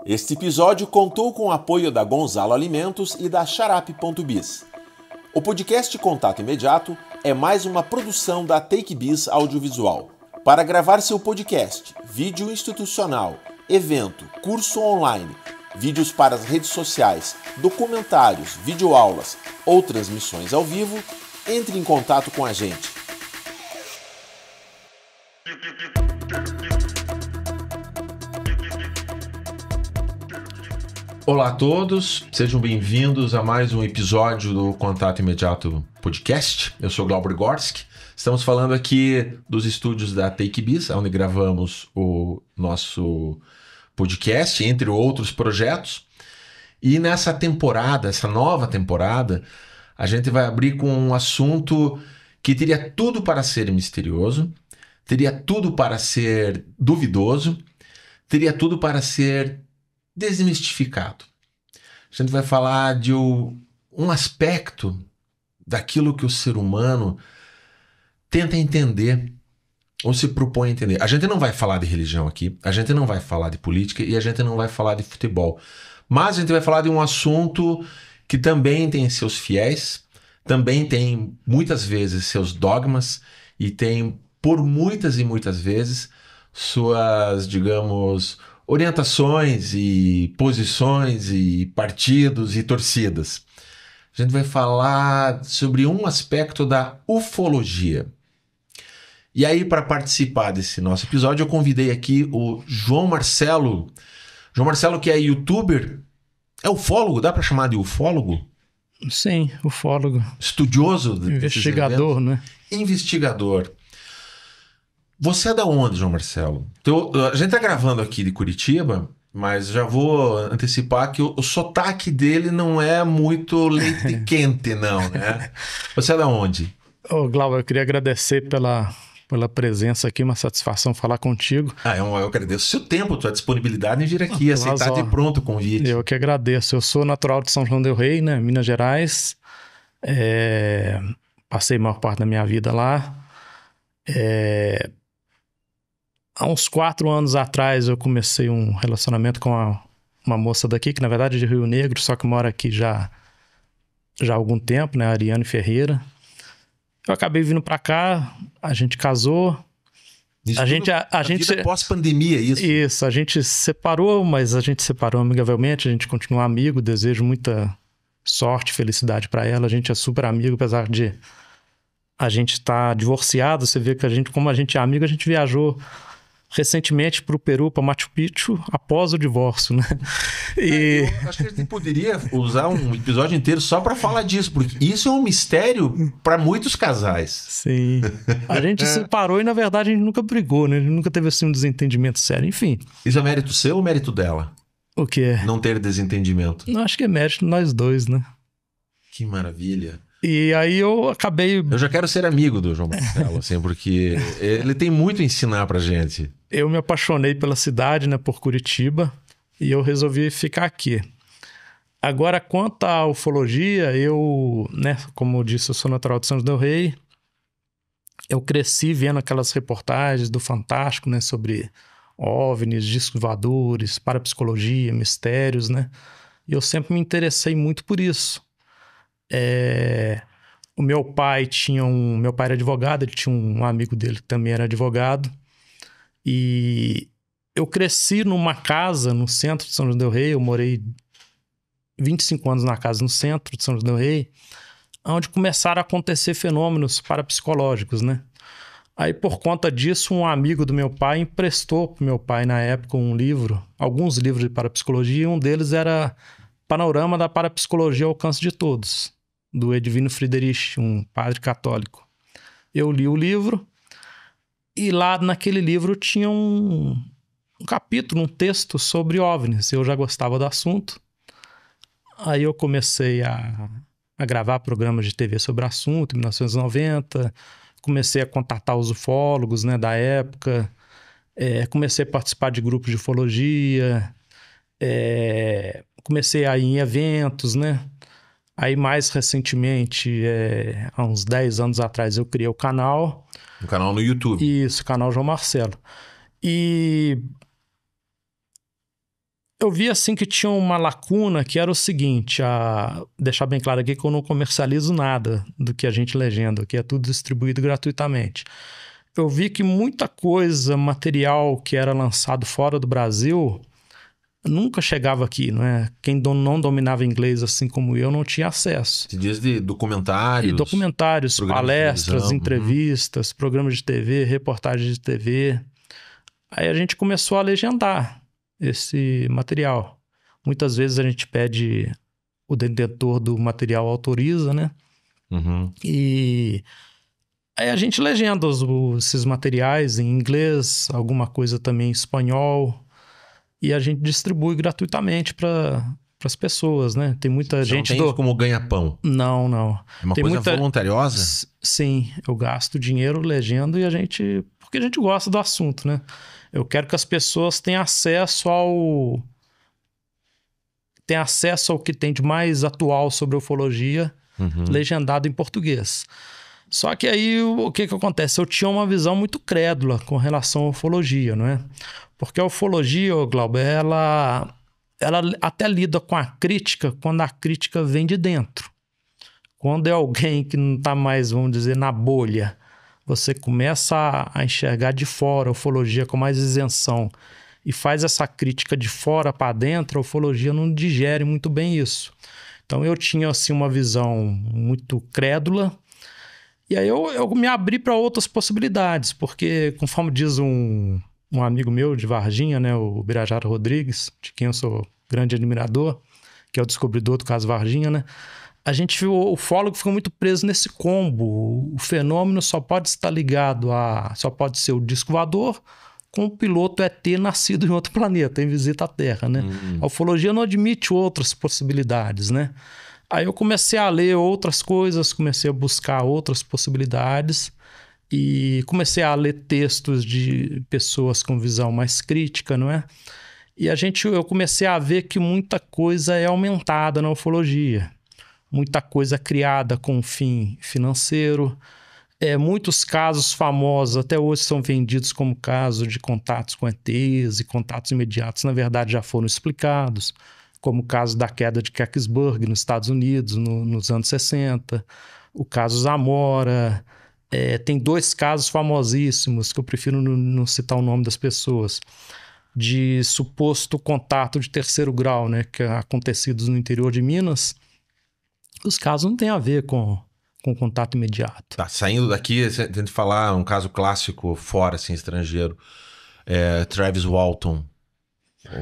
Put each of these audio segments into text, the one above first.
Este episódio contou com o apoio da Gonzalo Alimentos e da Xarape.biz. O podcast Contato Imediato é mais uma produção da TakeBiz Audiovisual. Para gravar seu podcast, vídeo institucional, evento, curso online, vídeos para as redes sociais, documentários, videoaulas ou transmissões ao vivo, entre em contato com a gente. Olá a todos, sejam bem-vindos a mais um episódio do Contato Imediato Podcast. Eu sou Glauber Gorski. Estamos falando aqui dos estúdios da TakeBiz, onde gravamos o nosso podcast, entre outros projetos. E nessa temporada, essa nova temporada, a gente vai abrir com um assunto que teria tudo para ser misterioso, teria tudo para ser duvidoso, teria tudo para ser desmistificado. A gente vai falar de um aspecto daquilo que o ser humano tenta entender ou se propõe a entender. A gente não vai falar de religião aqui, a gente não vai falar de política e a gente não vai falar de futebol. Mas a gente vai falar de um assunto que também tem seus fiéis, também tem muitas vezes seus dogmas e tem por muitas e muitas vezes suas, digamos, orientações e posições e partidos e torcidas. A gente vai falar sobre um aspecto da ufologia. E aí, para participar desse nosso episódio, eu convidei aqui o João Marcelo. João Marcelo, que é youtuber, é ufólogo, dá para chamar de ufólogo? Sim, ufólogo. Estudioso? Investigador, né? Investigador. Você é da onde, João Marcelo? A gente tá gravando aqui de Curitiba, mas já vou antecipar que o sotaque dele não é muito leite quente, não, né? Você é da onde? Ô, Glauber, eu queria agradecer pela presença aqui, uma satisfação falar contigo. Eu agradeço o seu tempo, tua disponibilidade em vir aqui, aceitar de pronto o convite. Eu que agradeço. Eu sou natural de São João del Rei, né, Minas Gerais. Passei a maior parte da minha vida lá. Há uns 4 anos atrás eu comecei um relacionamento com uma moça daqui, que na verdade é de Rio Negro, só que mora aqui já há algum tempo, né, a Ariane Ferreira. Eu acabei vindo pra cá, a gente casou. Isso a gente vida pós-pandemia, isso? Isso, a gente se separou, mas a gente se separou amigavelmente, a gente continua amigo, desejo muita sorte, felicidade pra ela. A gente é super amigo, apesar de a gente estar divorciado. Você vê que como a gente é amigo, a gente viajou recentemente para o Peru, para Machu Picchu, após o divórcio, né? Eu acho que a gente poderia usar um episódio inteiro só para falar disso, porque isso é um mistério para muitos casais. Sim. A gente se separou e, na verdade, a gente nunca brigou, né? A gente nunca teve assim um desentendimento sério, enfim. Isso é mérito seu ou mérito dela? O quê? Não ter desentendimento. Eu acho que é mérito de nós dois, né? Que maravilha. E aí eu acabei... Eu já quero ser amigo do João Marcelo, assim, porque ele tem muito a ensinar pra gente. Eu me apaixonei pela cidade, né, por Curitiba, e eu resolvi ficar aqui. Agora, quanto à ufologia, eu, né, como eu disse, eu sou natural de São João del Rei. Eu cresci vendo aquelas reportagens do Fantástico, né, sobre OVNIs, discos voadores, parapsicologia, mistérios, né? E eu sempre me interessei muito por isso. O meu pai meu pai era advogado, ele tinha um amigo dele que também era advogado, e eu cresci numa casa no centro de São João del Rei. Eu morei 25 anos na casa no centro de São João del Rei, onde começaram a acontecer fenômenos parapsicológicos, né? Aí, por conta disso, um amigo do meu pai emprestou para o meu pai, na época, alguns livros de parapsicologia, e um deles era Panorama da Parapsicologia ao Alcance de Todos, do Edwino Friedrich, um padre católico. Eu li o livro, e lá naquele livro tinha um capítulo, um texto sobre OVNIs. Eu já gostava do assunto. Aí eu comecei a gravar programas de TV sobre o assunto, em 1990. Comecei a contatar os ufólogos, né, da época. Comecei a participar de grupos de ufologia. Comecei a ir em eventos, né? Aí, mais recentemente, há uns 10 anos atrás, eu criei o canal. Um canal no YouTube. Isso, canal João Marcelo. E eu vi assim que tinha uma lacuna que era o seguinte, deixar bem claro aqui que eu não comercializo nada do que a gente legenda, que é tudo distribuído gratuitamente. Eu vi que muita coisa, material que era lançado fora do Brasil, nunca chegava aqui, não é? Quem não dominava inglês assim como eu não tinha acesso. Você diz de documentários? E documentários, palestras, entrevistas, programas de TV, reportagens de TV. Aí a gente começou a legendar esse material. Muitas vezes a gente pede, o detentor do material autoriza, né? E aí a gente legenda esses materiais em inglês, alguma coisa também em espanhol, e a gente distribui gratuitamente para as pessoas, né? Tem muita gente... Não tem isso como ganha-pão? Não. É uma coisa voluntariosa? Sim, eu gasto dinheiro legendo porque a gente gosta do assunto, né? Eu quero que as pessoas tenham acesso ao que tem de mais atual sobre ufologia, legendado em português. Só que aí o que acontece? Eu tinha uma visão muito crédula com relação à ufologia, não é? Porque a ufologia, Glauber, ela até lida com a crítica quando a crítica vem de dentro. Quando é alguém que não está mais, vamos dizer, na bolha, você começa a enxergar de fora a ufologia com mais isenção e faz essa crítica de fora para dentro, a ufologia não digere muito bem isso. Então eu tinha assim uma visão muito crédula e aí eu me abri para outras possibilidades, porque conforme diz um amigo meu de Varginha, né, o Birajara Rodrigues, de quem eu sou grande admirador, que é o descobridor do caso Varginha, né? A gente viu, o ufólogo ficou muito preso nesse combo. O fenômeno só pode estar ligado só pode ser o disco voador com o piloto ET nascido em outro planeta, em visita à Terra, né? A ufologia não admite outras possibilidades, né? Aí eu comecei a ler outras coisas, comecei a buscar outras possibilidades e comecei a ler textos de pessoas com visão mais crítica, não é? E eu comecei a ver que muita coisa é aumentada na ufologia. Muita coisa criada com fim financeiro. Muitos casos famosos até hoje são vendidos como caso de contatos com ETs e contatos imediatos, na verdade já foram explicados, como o caso da queda de Kecksburg nos Estados Unidos nos anos 60, o caso Zamora. Tem 2 casos famosíssimos, que eu prefiro não citar o nome das pessoas, de suposto contato de 3º grau, né, que acontecidos no interior de Minas. Os casos não têm a ver com contato imediato. Tá, saindo daqui, tenta falar um caso clássico fora, assim, estrangeiro. Travis Walton.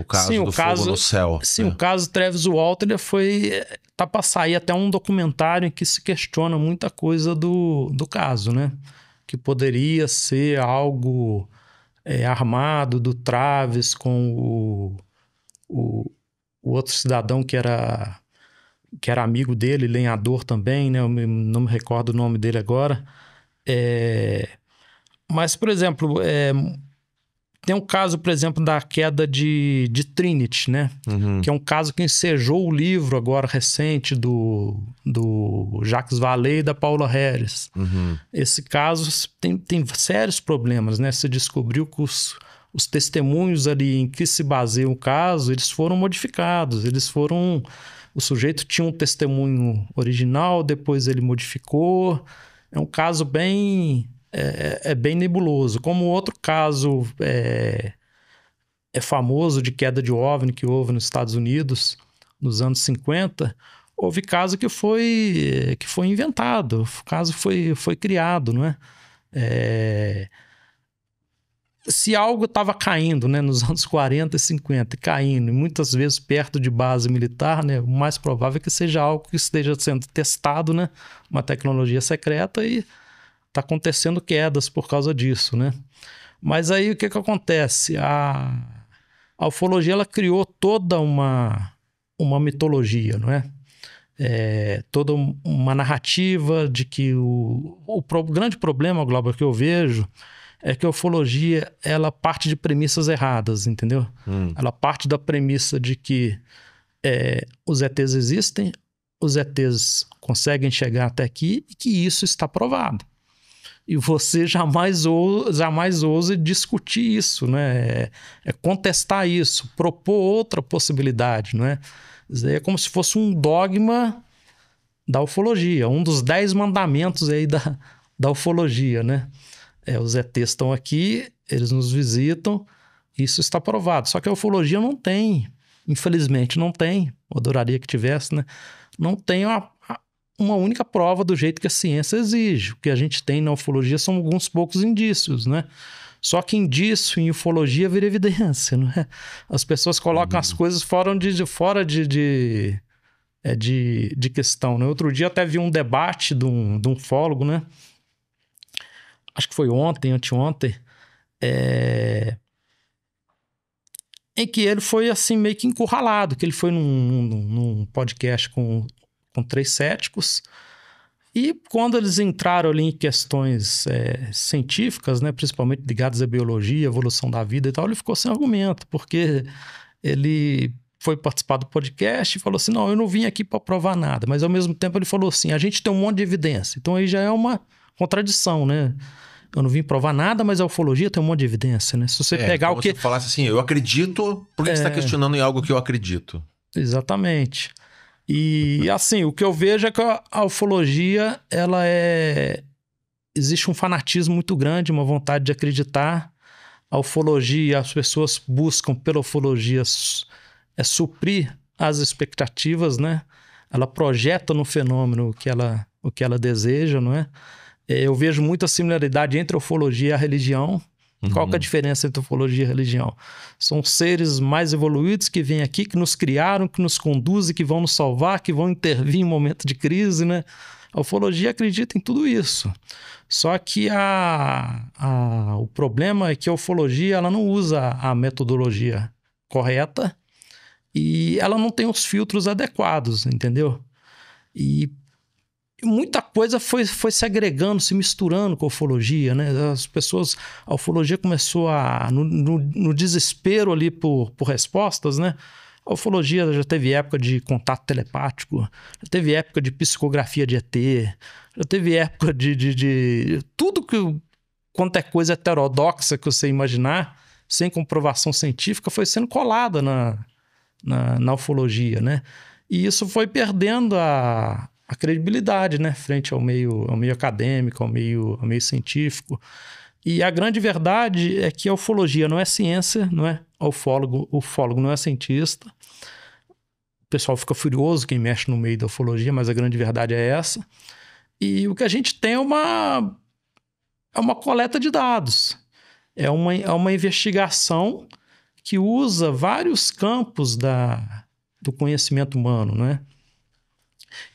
O caso do fogo no céu. Sim, o caso Travis Walton, tá para sair até um documentário em que se questiona muita coisa do caso, né? Que poderia ser algo armado do Travis com o outro cidadão que era amigo dele, lenhador também, né? Eu não me recordo o nome dele agora. Mas, por exemplo, tem um caso, por exemplo, da queda de Trinity, né? Que é um caso que ensejou o livro agora recente do Jacques Vallée e da Paula Harris. Esse caso tem sérios problemas, né? Se descobriu que os testemunhos ali em que se baseia o caso, eles foram modificados, o sujeito tinha um testemunho original, depois ele modificou. É um caso bem nebuloso. Como outro caso famoso de queda de OVNI que houve nos Estados Unidos nos anos 50, houve caso que foi inventado, o caso foi criado, não é? Se algo estava caindo, né, nos anos 40 e 50, caindo, e muitas vezes perto de base militar, né, o mais provável é que seja algo que esteja sendo testado, né, uma tecnologia secreta, e está acontecendo quedas por causa disso, né? Mas aí o que acontece? A ufologia ela criou toda uma mitologia, não é? Toda uma narrativa de que o grande problema, Glauber, que eu vejo é que a ufologia, ela parte de premissas erradas, entendeu? Ela parte da premissa de que os ETs existem, os ETs conseguem chegar até aqui e que isso está provado. e você jamais ouse discutir isso, né? É contestar isso, propor outra possibilidade, não é? Isso aí é como se fosse um dogma da ufologia, um dos 10 mandamentos aí da ufologia, né? Os ETs estão aqui, eles nos visitam, isso está provado. Só que a ufologia não tem, infelizmente não tem, eu adoraria que tivesse, né? Não tem uma única prova do jeito que a ciência exige. O que a gente tem na ufologia são alguns poucos indícios, né? Só que indício em ufologia vira evidência, não é? As pessoas colocam as coisas fora de questão, né? Outro dia até vi um debate de um ufólogo, né? Acho que foi anteontem, em que ele foi assim meio que encurralado, que ele foi num podcast com 3 céticos, e quando eles entraram ali em questões científicas, né, principalmente ligadas à biologia, evolução da vida e tal, ele ficou sem argumento, porque ele foi participar do podcast e falou assim, não, eu não vim aqui para provar nada, mas ao mesmo tempo ele falou assim, a gente tem um monte de evidência, então aí já é uma contradição, né? Eu não vim provar nada, mas a ufologia tem um monte de evidência, né? Se você pegar o que... Se você falasse assim, eu acredito, por que você está questionando em algo que eu acredito? Exatamente. E assim, o que eu vejo é que a ufologia, existe um fanatismo muito grande, uma vontade de acreditar. A ufologia, as pessoas buscam pela ufologia suprir as expectativas, né? Ela projeta no fenômeno o que ela deseja, não é? Eu vejo muita similaridade entre a ufologia e a religião. Qual que é a diferença entre a ufologia e a religião? São seres mais evoluídos que vêm aqui, que nos criaram, que nos conduzem, que vão nos salvar, que vão intervir em momento de crise, né? A ufologia acredita em tudo isso. Só que o problema é que a ufologia ela não usa a metodologia correta e ela não tem os filtros adequados, entendeu? E muita coisa foi se agregando, se misturando com a ufologia, né? A ufologia começou no desespero ali por respostas, né? A ufologia já teve época de contato telepático, já teve época de psicografia de ET, já teve época de tudo quanto é coisa heterodoxa que você imaginar, sem comprovação científica, foi sendo colada na ufologia, né? E isso foi perdendo a credibilidade, né, frente ao meio acadêmico, ao meio científico. E a grande verdade é que a ufologia não é ciência, não é? O ufólogo não é cientista. O pessoal fica furioso quem mexe no meio da ufologia, mas a grande verdade é essa. E o que a gente tem é uma coleta de dados. É uma investigação que usa vários campos do conhecimento humano, não é?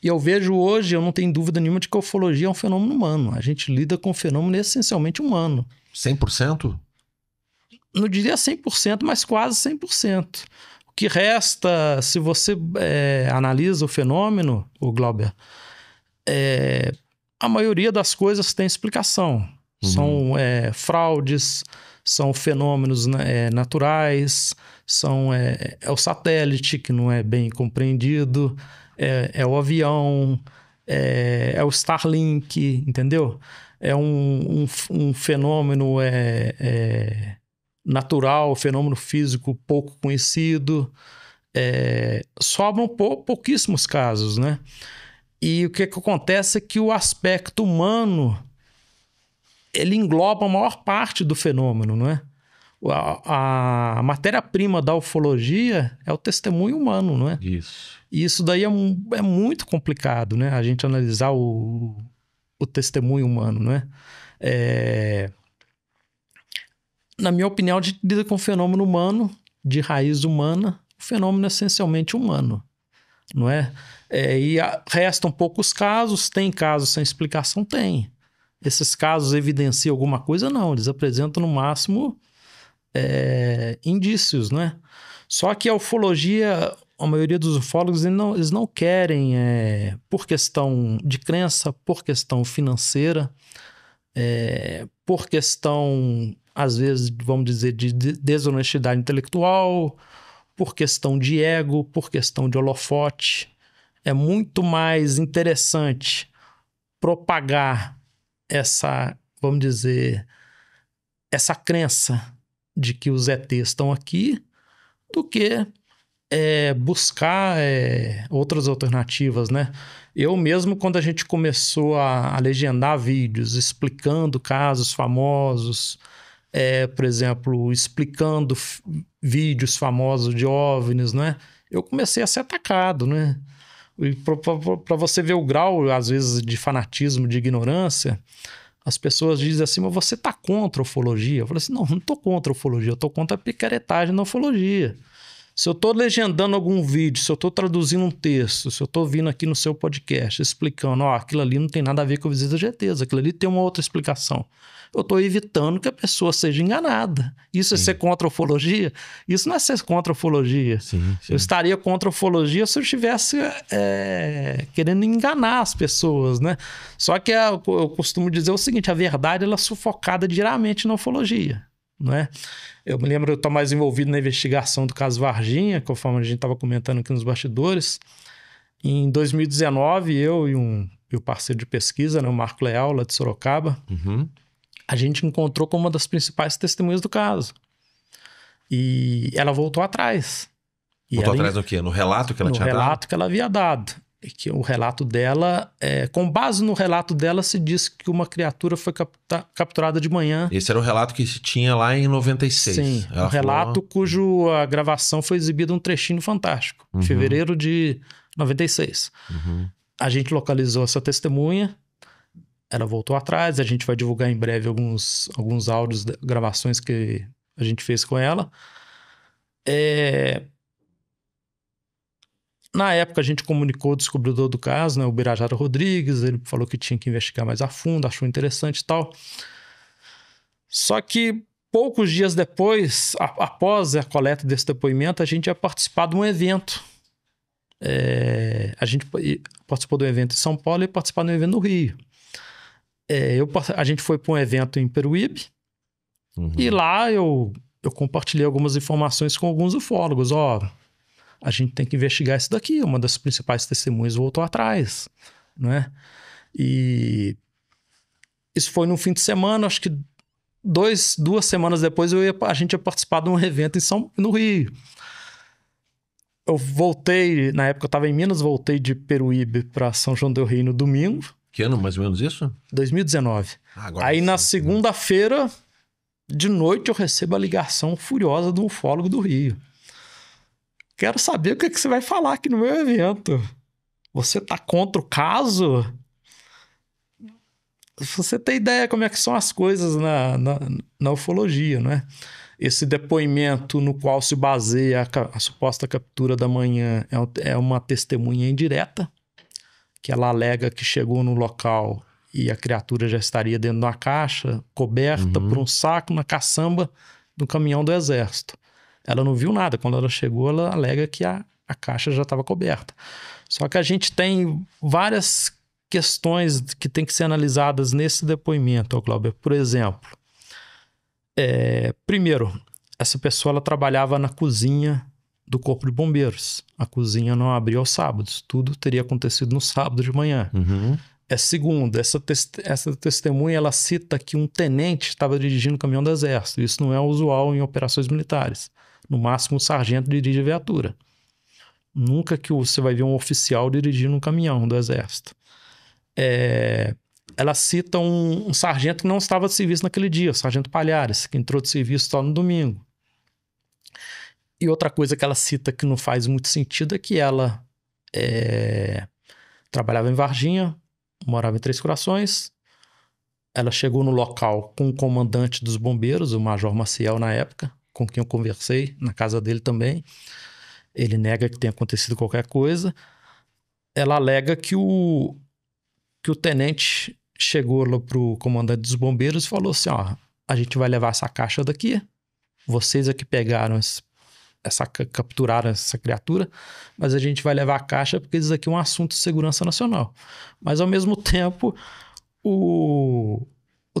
E eu vejo hoje, eu não tenho dúvida nenhuma de que a ufologia é um fenômeno humano. A gente lida com um fenômeno essencialmente humano. 100%? Não diria 100%, mas quase 100%. O que resta, se você analisa o fenômeno, o Glauber, a maioria das coisas tem explicação. São fraudes, são fenômenos naturais, é o satélite que não é bem compreendido, é o avião, é o Starlink, entendeu? É um fenômeno natural, fenômeno físico pouco conhecido. Sobram pouquíssimos casos, né? E o que acontece é que o aspecto humano ele engloba a maior parte do fenômeno, não é? A matéria-prima da ufologia é o testemunho humano, não é? Isso. E isso daí é muito complicado, né? A gente analisar o testemunho humano, não é? Na minha opinião, a gente lida com um fenômeno humano, de raiz humana, um fenômeno essencialmente humano, não é? Restam poucos casos, tem casos sem explicação? Tem. Esses casos evidenciam alguma coisa? Não, eles apresentam no máximo indícios, né? Só que a ufologia, a maioria dos ufólogos, eles não querem, por questão de crença, por questão financeira, por questão, às vezes, vamos dizer, de desonestidade intelectual, por questão de ego, por questão de holofote. É muito mais interessante propagar essa vamos dizer, essa crença de que os ETs estão aqui do que buscar outras alternativas, né? Eu mesmo, quando a gente começou a legendar vídeos explicando casos famosos, por exemplo, explicando vídeos famosos de OVNIs, né? Eu comecei a ser atacado, né? Para você ver o grau, às vezes, de fanatismo, de ignorância, as pessoas dizem assim, mas você tá contra a ufologia? Eu falei assim, não tô contra a ufologia, eu tô contra a picaretagem na ufologia. Se eu tô legendando algum vídeo, se eu tô traduzindo um texto, se eu tô vindo aqui no seu podcast explicando, aquilo ali não tem nada a ver com visita de ETs, aquilo ali tem uma outra explicação. Eu tô evitando que a pessoa seja enganada. Isso é ser contra a ufologia? Isso não é ser contra a ufologia. Sim. Eu estaria contra a ufologia se eu estivesse querendo enganar as pessoas, né? Só que eu costumo dizer o seguinte, a verdade ela é sufocada diariamente na ufologia, não é? Eu me lembro, eu estou mais envolvido na investigação do caso Varginha, conforme a gente estava comentando aqui nos bastidores. Em 2019, eu e o parceiro de pesquisa, né, o Marco Leal, lá de Sorocaba, a gente encontrou com uma das principais testemunhas do caso. E ela voltou atrás. Voltou atrás do quê? No relato que ela tinha dado? No relato que ela havia dado. E que o relato dela, com base no relato dela, se diz que uma criatura foi capturada de manhã. Esse era o relato que se tinha lá em 96. Sim, um relato cujo a gravação foi exibida um trechinho no Fantástico, em fevereiro de 96. A gente localizou essa testemunha, ela voltou atrás, a gente vai divulgar em breve alguns áudios, gravações que a gente fez com ela. Na época, a gente comunicou o descobridor do caso, né, o Birajara Rodrigues, ele falou que tinha que investigar mais a fundo, achou interessante e tal. Só que poucos dias depois, após a coleta desse depoimento, a gente ia participar de um evento. A gente participou de um evento em São Paulo e participar de um evento no Rio. A gente foi para um evento em Peruíbe e lá eu compartilhei algumas informações com alguns ufólogos. A gente tem que investigar isso daqui. Uma das principais testemunhas voltou atrás, né? E isso foi no fim de semana, acho que 2 semanas depois a gente ia participar de um evento no Rio. Eu voltei, na época eu estava em Minas, voltei de Peruíbe para São João del Rei no domingo. Que ano mais ou menos isso? 2019. Aí na segunda-feira, de noite, eu recebo a ligação furiosa de um ufólogo do Rio. Quero saber o que você vai falar aqui no meu evento. Você tá contra o caso? Você tem ideia como é que são as coisas na ufologia, não é? Esse depoimento no qual se baseia a suposta captura da manhã é uma testemunha indireta, que ela alega que chegou no local e a criatura já estaria dentro de uma caixa, coberta por um saco na caçamba do caminhão do exército. Ela não viu nada. Quando ela chegou, ela alega que a caixa já estava coberta. Só que a gente tem várias questões que tem que ser analisadas nesse depoimento, Glauber. Por exemplo, primeiro, essa pessoa ela trabalhava na cozinha do Corpo de Bombeiros. A cozinha não abria aos sábados. Tudo teria acontecido no sábado de manhã. Segundo, essa testemunha ela cita que um tenente estava dirigindo o caminhão do exército. Isso não é usual em operações militares. No máximo, um sargento dirige a viatura. Nunca que você vai ver um oficial dirigindo um caminhão do exército. Ela cita um sargento que não estava de serviço naquele dia, o sargento Palhares, que entrou de serviço só no domingo. E outra coisa que ela cita que não faz muito sentido é que ela trabalhava em Varginha, morava em Três Corações. Ela chegou no local com o comandante dos bombeiros, o Major Maciel, na época, com quem eu conversei, na casa dele também. Ele nega que tenha acontecido qualquer coisa. Ela alega que o tenente chegou lá pro comandante dos bombeiros e falou assim, a gente vai levar essa caixa daqui, vocês é que pegaram capturaram essa criatura, mas a gente vai levar a caixa porque isso aqui é um assunto de segurança nacional. Mas ao mesmo tempo, o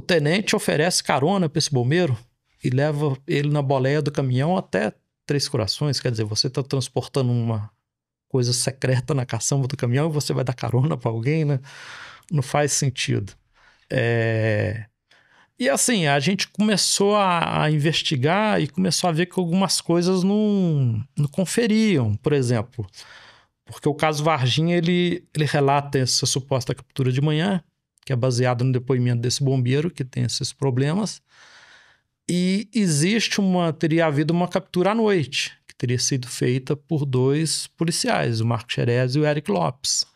tenente oferece carona para esse bombeiro e leva ele na boleia do caminhão até Três Corações. Quer dizer, você está transportando uma coisa secreta na caçamba do caminhão e você vai dar carona para alguém, né? Não faz sentido. E assim, a gente começou a investigar e começou a ver que algumas coisas não conferiam. Por exemplo, porque o caso Varginha, ele relata essa suposta captura de manhã, que é baseado no depoimento desse bombeiro que tem esses problemas. E teria havido uma captura à noite, que teria sido feita por 2 policiais, o Marco Xerez e o Eric Lopes.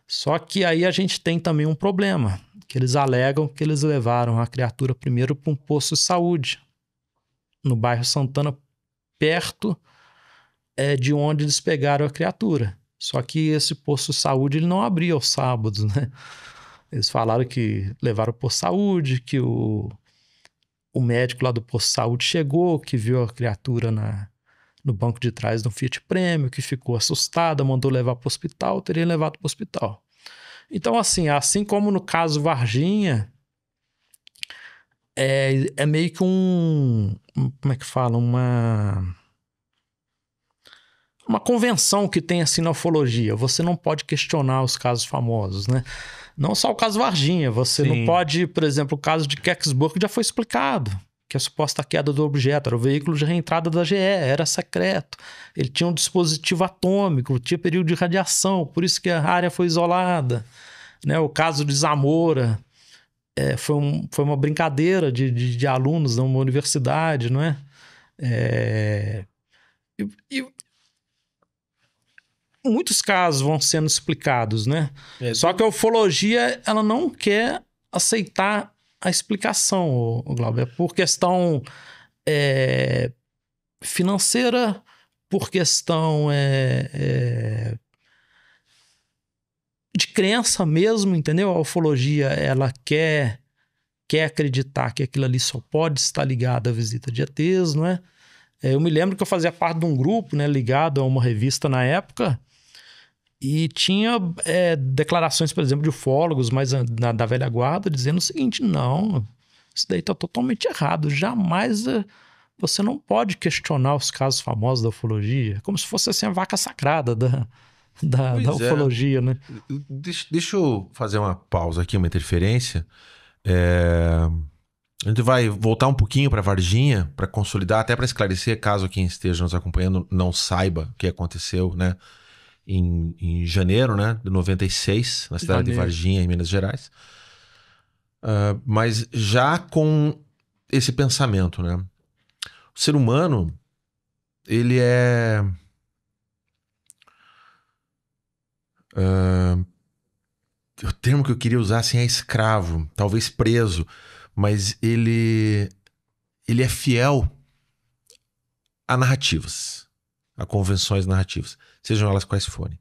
Só que aí a gente tem também um problema, que eles alegam que eles levaram a criatura primeiro para um posto de saúde, no bairro Santana, perto de onde eles pegaram a criatura. Só que esse posto de saúde ele não abria aos sábados, né? Eles falaram que levaram para o posto de saúde, que o médico lá do posto de saúde chegou, que viu a criatura no banco de trás de um Fiat Premio, que ficou assustada, mandou levar para o hospital, teria levado para o hospital. Então, assim como no caso Varginha, é meio que como é que fala? Uma convenção que tem assim na ufologia. Você não pode questionar os casos famosos, né? Não só o caso Varginha, você Sim. não pode, por exemplo, o caso de Kecksburg já foi explicado, que a suposta queda do objeto era o veículo de reentrada da GE, era secreto. Ele tinha um dispositivo atômico, tinha período de radiação, por isso que a área foi isolada. Né? O caso de Zamora foi uma brincadeira de alunos numa universidade, não é? Muitos casos vão sendo explicados, né? Só que a ufologia, ela não quer aceitar a explicação, o Glauber, por questão financeira, por questão de crença mesmo, entendeu? A ufologia, ela quer acreditar que aquilo ali só pode estar ligado à visita de ETs, não é? Eu me lembro que eu fazia parte de um grupo, né, ligado a uma revista na época, e tinha declarações, por exemplo, de ufólogos mais da velha guarda, dizendo o seguinte: não, isso daí está totalmente errado. Jamais você não pode questionar os casos famosos da ufologia, como se fosse assim a vaca sagrada da ufologia, né? Deixa eu fazer uma pausa aqui, uma interferência. A gente vai voltar um pouquinho para Varginha, para consolidar, até para esclarecer, caso quem esteja nos acompanhando não saiba o que aconteceu, né? Em janeiro, né, de 96, na cidade de Varginha, em Minas Gerais. Mas já com esse pensamento, né? O ser humano, ele é... o termo que eu queria usar assim é escravo, talvez preso, mas ele é fiel a narrativas, a convenções narrativas, sejam elas quais forem.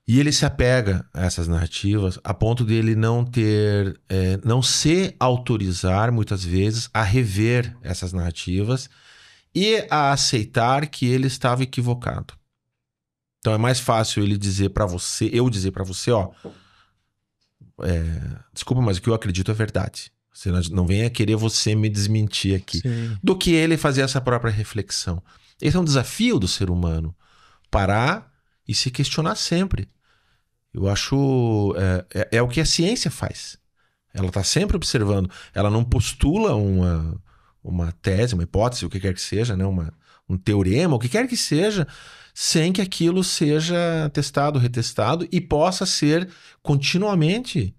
E ele se apega a essas narrativas a ponto de ele não se autorizar, muitas vezes, a rever essas narrativas e a aceitar que ele estava equivocado. Então é mais fácil ele dizer para você, ó, desculpa, mas o que eu acredito é verdade. Você não venha querer você me desmentir aqui. Sim. Do que ele fazer essa própria reflexão. Esse é um desafio do ser humano. Parar e se questionar sempre. Eu acho... É o que a ciência faz. Ela está sempre observando. Ela não postula uma tese, uma hipótese, o que quer que seja, né? Um teorema, o que quer que seja, sem que aquilo seja testado, retestado e possa ser continuamente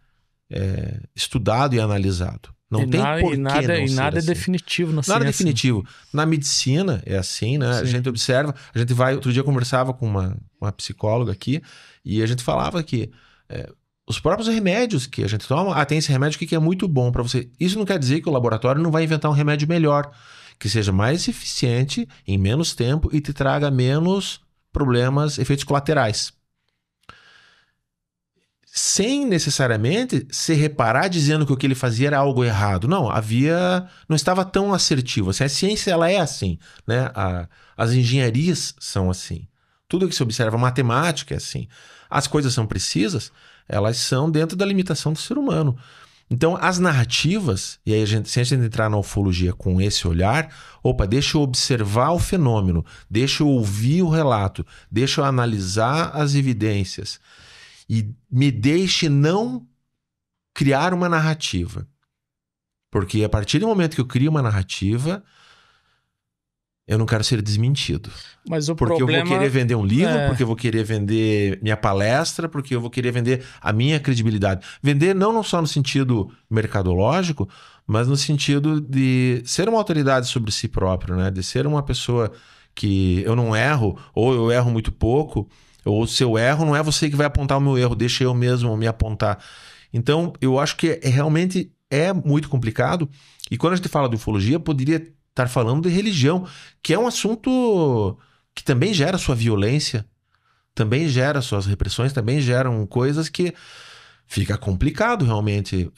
estudado e analisado. Não tem porquê não ser assim. Nada é definitivo na ciência. Nada é definitivo. Na medicina é assim, né? Sim. A gente observa, outro dia eu conversava com uma psicóloga aqui e a gente falava que os próprios remédios que a gente toma, tem esse remédio aqui que é muito bom para você. Isso não quer dizer que o laboratório não vai inventar um remédio melhor, que seja mais eficiente, em menos tempo e te traga menos problemas, efeitos colaterais. Sem necessariamente se reparar dizendo que o que ele fazia era algo errado. Não estava tão assertivo. Assim, a ciência ela é assim, né? As engenharias são assim. Tudo que se observa, a matemática é assim. As coisas são precisas, elas são dentro da limitação do ser humano. Então, as narrativas, e aí se a gente entrar na ufologia com esse olhar, deixa eu observar o fenômeno, deixa eu ouvir o relato, deixa eu analisar as evidências e me deixe não criar uma narrativa. Porque a partir do momento que eu crio uma narrativa, eu não quero ser desmentido. Mas o porque problema... eu vou querer vender um livro, porque eu vou querer vender minha palestra, porque eu vou querer vender a minha credibilidade. Vender não só no sentido mercadológico, mas no sentido de ser uma autoridade sobre si próprio, né? De ser uma pessoa que eu não erro, ou eu erro muito pouco, ou se eu erro, não é você que vai apontar o meu erro, deixa eu mesmo me apontar. Então, eu acho que realmente é muito complicado. E quando a gente fala de ufologia, poderia estar falando de religião, que é um assunto que também gera sua violência, também gera suas repressões, também geram coisas que fica complicado realmente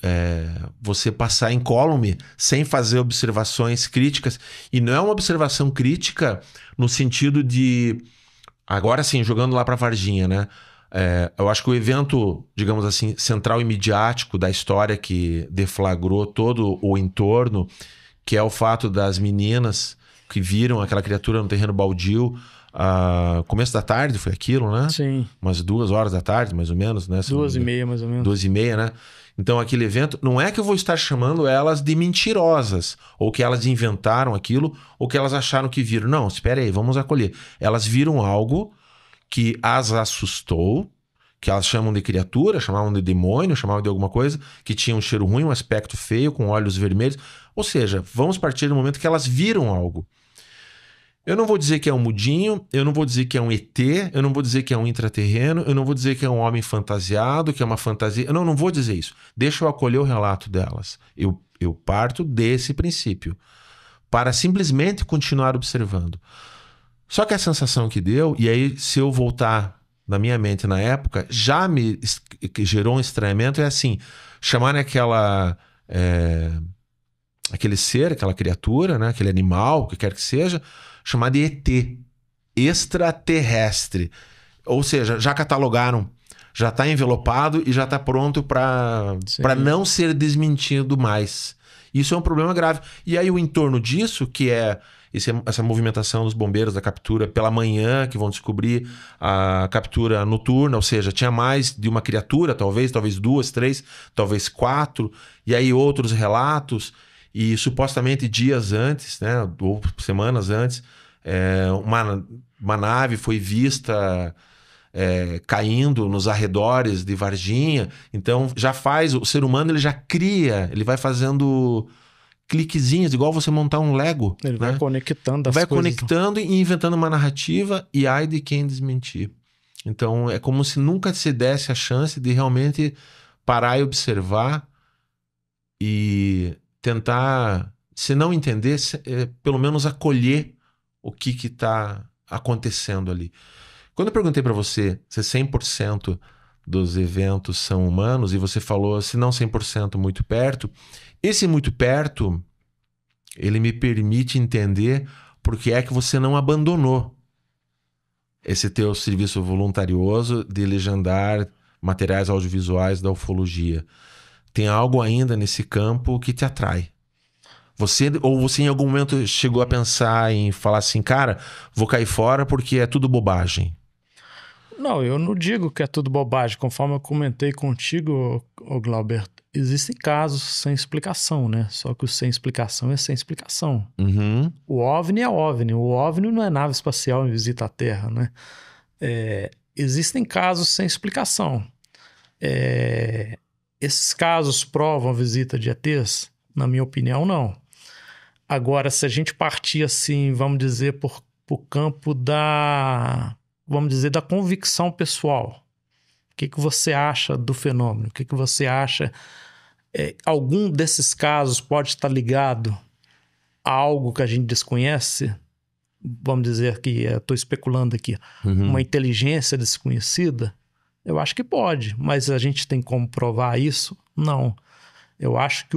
você passar incólume sem fazer observações críticas. E não é uma observação crítica no sentido de... Agora sim, jogando lá para Varginha, né? Eu acho que o evento, digamos assim, central e midiático da história que deflagrou todo o entorno, que é o fato das meninas que viram aquela criatura no terreno baldio, começo da tarde foi aquilo, né? Sim. Umas 2 horas da tarde, mais ou menos, né? 2h30, mais ou menos. 2h30, né? Então, aquele evento, não é que eu vou estar chamando elas de mentirosas, ou que elas inventaram aquilo, ou que elas acharam que viram. Não, espera aí, vamos acolher. Elas viram algo que as assustou, que elas chamam de criatura, chamavam de demônio, chamavam de alguma coisa, que tinha um cheiro ruim, um aspecto feio, com olhos vermelhos. Ou seja, vamos partir do momento que elas viram algo. Eu não vou dizer que é um mudinho, eu não vou dizer que é um ET, eu não vou dizer que é um intraterreno, eu não vou dizer que é um homem fantasiado, que é uma fantasia. Eu não vou dizer isso. Deixa eu acolher o relato delas. Eu parto desse princípio, para simplesmente continuar observando. Só que a sensação que deu, e aí se eu voltar na minha mente na época, já me gerou um estranhamento, é assim, chamar aquele ser, aquela criatura, né, aquele animal, o que quer que seja, chamar de ET, extraterrestre. Ou seja, já catalogaram, já está envelopado e já está pronto para não ser desmentido mais. Isso é um problema grave. E aí o entorno disso, que é essa movimentação dos bombeiros da captura pela manhã, que vão descobrir a captura noturna, ou seja, tinha mais de uma criatura, talvez 2, 3, talvez 4, e aí outros relatos, e supostamente dias antes, né, ou semanas antes, uma nave foi vista caindo nos arredores de Varginha. Então já faz, o ser humano ele já cria, ele vai fazendo cliquezinhos, igual você montar um Lego. Ele vai conectando as vai coisas. Conectando e inventando uma narrativa, e ai de quem desmentir. Então é como se nunca se desse a chance de realmente parar e observar e tentar, se não entender, pelo menos acolher o que está acontecendo ali. Quando eu perguntei para você se 100% dos eventos são humanos, e você falou, se não 100% muito perto, esse muito perto, ele me permite entender por que é que você não abandonou esse teu serviço voluntarioso de legendar materiais audiovisuais da ufologia. Tem algo ainda nesse campo que te atrai. Você em algum momento chegou a pensar em falar assim, cara, vou cair fora porque é tudo bobagem? Não, eu não digo que é tudo bobagem. Conforme eu comentei contigo, Glauber, existem casos sem explicação, né? Só que o sem explicação é sem explicação. Uhum. O OVNI é OVNI. O OVNI não é nave espacial em visita à Terra, né? Existem casos sem explicação. Esses casos provam a visita de ETs? Na minha opinião, não. Agora, se a gente partir assim, vamos dizer, por campo da convicção pessoal, o que você acha do fenômeno? O que você acha? Algum desses casos pode estar ligado a algo que a gente desconhece? Vamos dizer que estou especulando aqui. Uma inteligência desconhecida? Eu acho que pode, mas a gente tem como provar isso? Não. Eu acho que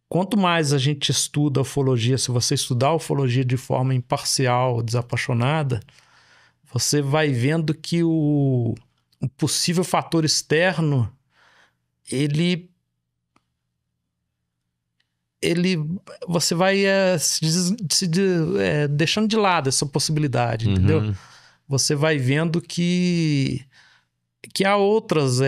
quanto mais a gente estuda a ufologia, se você estudar a ufologia de forma imparcial, desapaixonada, você vai vendo que o possível fator externo, você vai deixando de lado essa possibilidade, entendeu? Você vai vendo que há outras,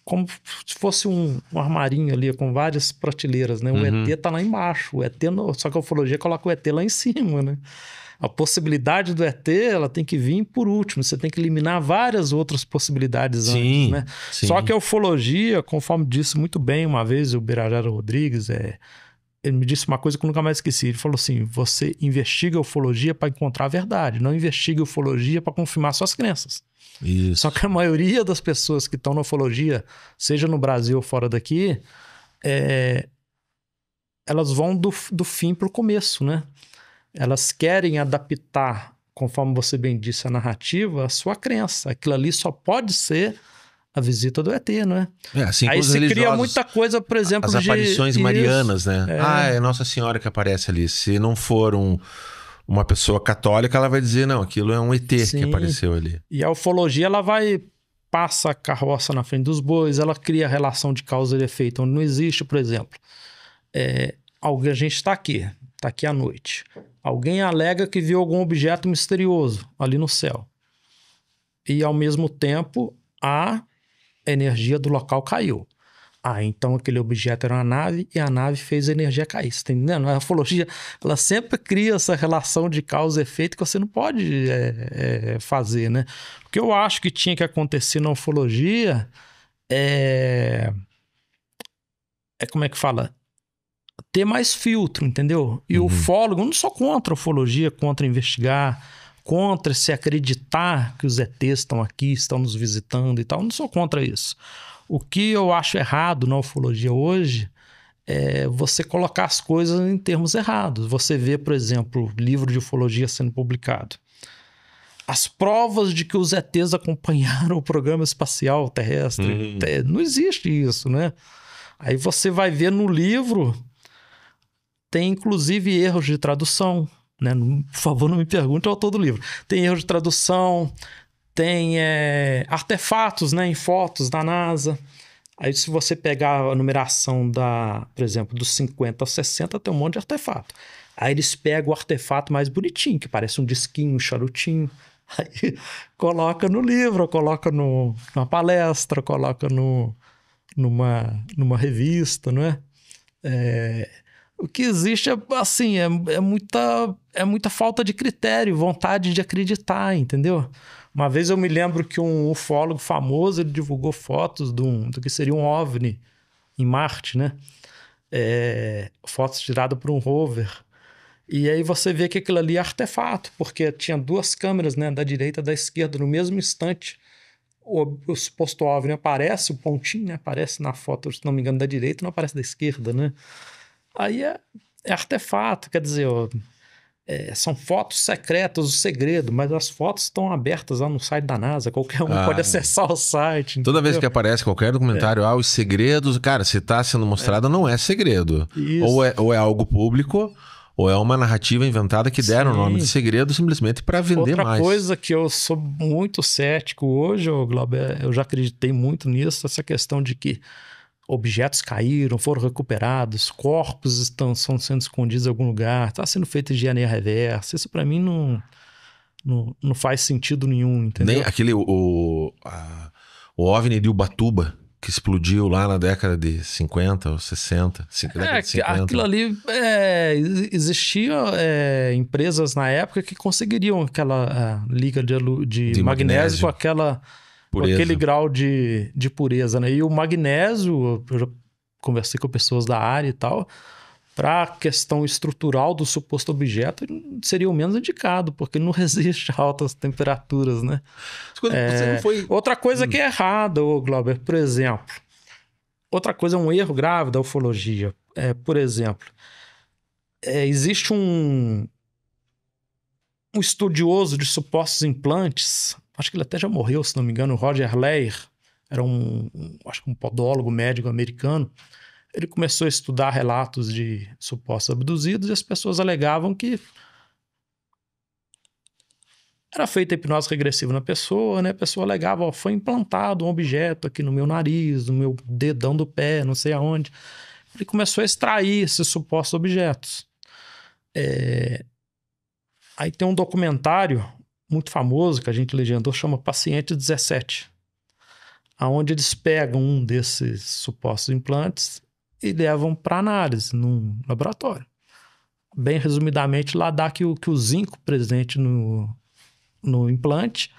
como se fosse um armarinho ali com várias prateleiras, né? O ET tá lá embaixo, só que a ufologia coloca o ET lá em cima, né? A possibilidade do ET, ela tem que vir por último. Você tem que eliminar várias outras possibilidades antes, né? Sim. Só que a ufologia, conforme disse muito bem uma vez o Birajara Rodrigues, ele me disse uma coisa que eu nunca mais esqueci. Ele falou assim, você investiga a ufologia para encontrar a verdade, não investiga a ufologia para confirmar suas crenças. Isso. Só que a maioria das pessoas que estão na ufologia, seja no Brasil ou fora daqui, elas vão do fim para o começo, né? Elas querem adaptar, conforme você bem disse, a narrativa, a sua crença. Aquilo ali só pode ser a visita do ET, não é? Assim aí se cria muita coisa, por exemplo... As aparições marianas, né? É Nossa Senhora que aparece ali. Se não for uma pessoa católica, ela vai dizer, não, aquilo é um ET que apareceu ali. E a ufologia, ela passa a carroça na frente dos bois, ela cria a relação de causa e efeito, onde não existe, por exemplo. A gente está aqui à noite. Alguém alega que viu algum objeto misterioso ali no céu. E, ao mesmo tempo, a energia do local caiu. Então aquele objeto era uma nave e a nave fez a energia cair. Você tá entendendo? A ufologia, ela sempre cria essa relação de causa e efeito que você não pode fazer, né? O que eu acho que tinha que acontecer na ufologia como é que fala? Ter mais filtro, entendeu? E o ufólogo, eu não sou contra a ufologia, contra investigar, contra se acreditar que os ETs estão aqui, estão nos visitando e tal. Eu não sou contra isso. O que eu acho errado na ufologia hoje é você colocar as coisas em termos errados. Você vê, por exemplo, livro de ufologia sendo publicado. As provas de que os ETs acompanharam o programa espacial terrestre. Não existe isso, né? Aí você vai ver no livro, tem inclusive erros de tradução, né? Por favor, não me pergunte o autor do livro. Tem erro de tradução, tem artefatos, né, em fotos da NASA. Aí se você pegar a numeração por exemplo, dos 50 aos 60, tem um monte de artefato. Aí eles pegam o artefato mais bonitinho, que parece um disquinho, um charutinho. Aí coloca no livro, coloca numa palestra, coloca numa revista, não é? O que existe assim, é muita falta de critério, vontade de acreditar, entendeu? Uma vez eu me lembro que um ufólogo famoso, ele divulgou fotos do que seria um OVNI em Marte, né? Fotos tiradas por um rover. E aí você vê que aquilo ali é artefato, porque tinha duas câmeras, né? Da direita e da esquerda. No mesmo instante, o suposto OVNI aparece, o pontinho, né? Aparece na foto, se não me engano, da direita, não aparece da esquerda, né? Aí é artefato, quer dizer, são fotos secretas, o segredo, mas as fotos estão abertas lá no site da NASA, qualquer um pode acessar o site. Toda vez que aparece qualquer documentário, os segredos, cara, se está sendo mostrado, não é segredo. Ou é algo público, ou é uma narrativa inventada que deram o nome de segredo simplesmente para vender mais. Outra coisa que eu sou muito cético hoje, Glauber, eu já acreditei muito nisso, essa questão de que objetos caíram, foram recuperados, corpos estão sendo escondidos em algum lugar, está sendo feita engenharia reversa. Isso para mim não faz sentido nenhum, entendeu? Nem aquele o OVNI de Ubatuba, que explodiu lá na década de 50 ou 60. Década de 50. Aquilo ali, existia empresas na época que conseguiriam aquela liga de magnésio com aquele grau de pureza, né? E o magnésio, eu já conversei com pessoas da área e tal, para a questão estrutural do suposto objeto, seria o menos indicado, porque não resiste a altas temperaturas, né? Outra coisa que é errada, Glauber, por exemplo, outra coisa, um erro grave da ufologia, por exemplo, existe um estudioso de supostos implantes, acho que ele até já morreu, se não me engano, o Roger Leir, era acho que um podólogo médico americano. Ele começou a estudar relatos de supostos abduzidos e as pessoas alegavam que era feita hipnose regressiva na pessoa, né? A pessoa alegava, foi implantado um objeto aqui no meu nariz, no meu dedão do pé, não sei aonde. Ele começou a extrair esses supostos objetos. Aí tem um documentário muito famoso que a gente legendou, chama Paciente 17. onde eles pegam um desses supostos implantes e levam para análise num laboratório. Bem resumidamente, lá dá que o zinco presente no implante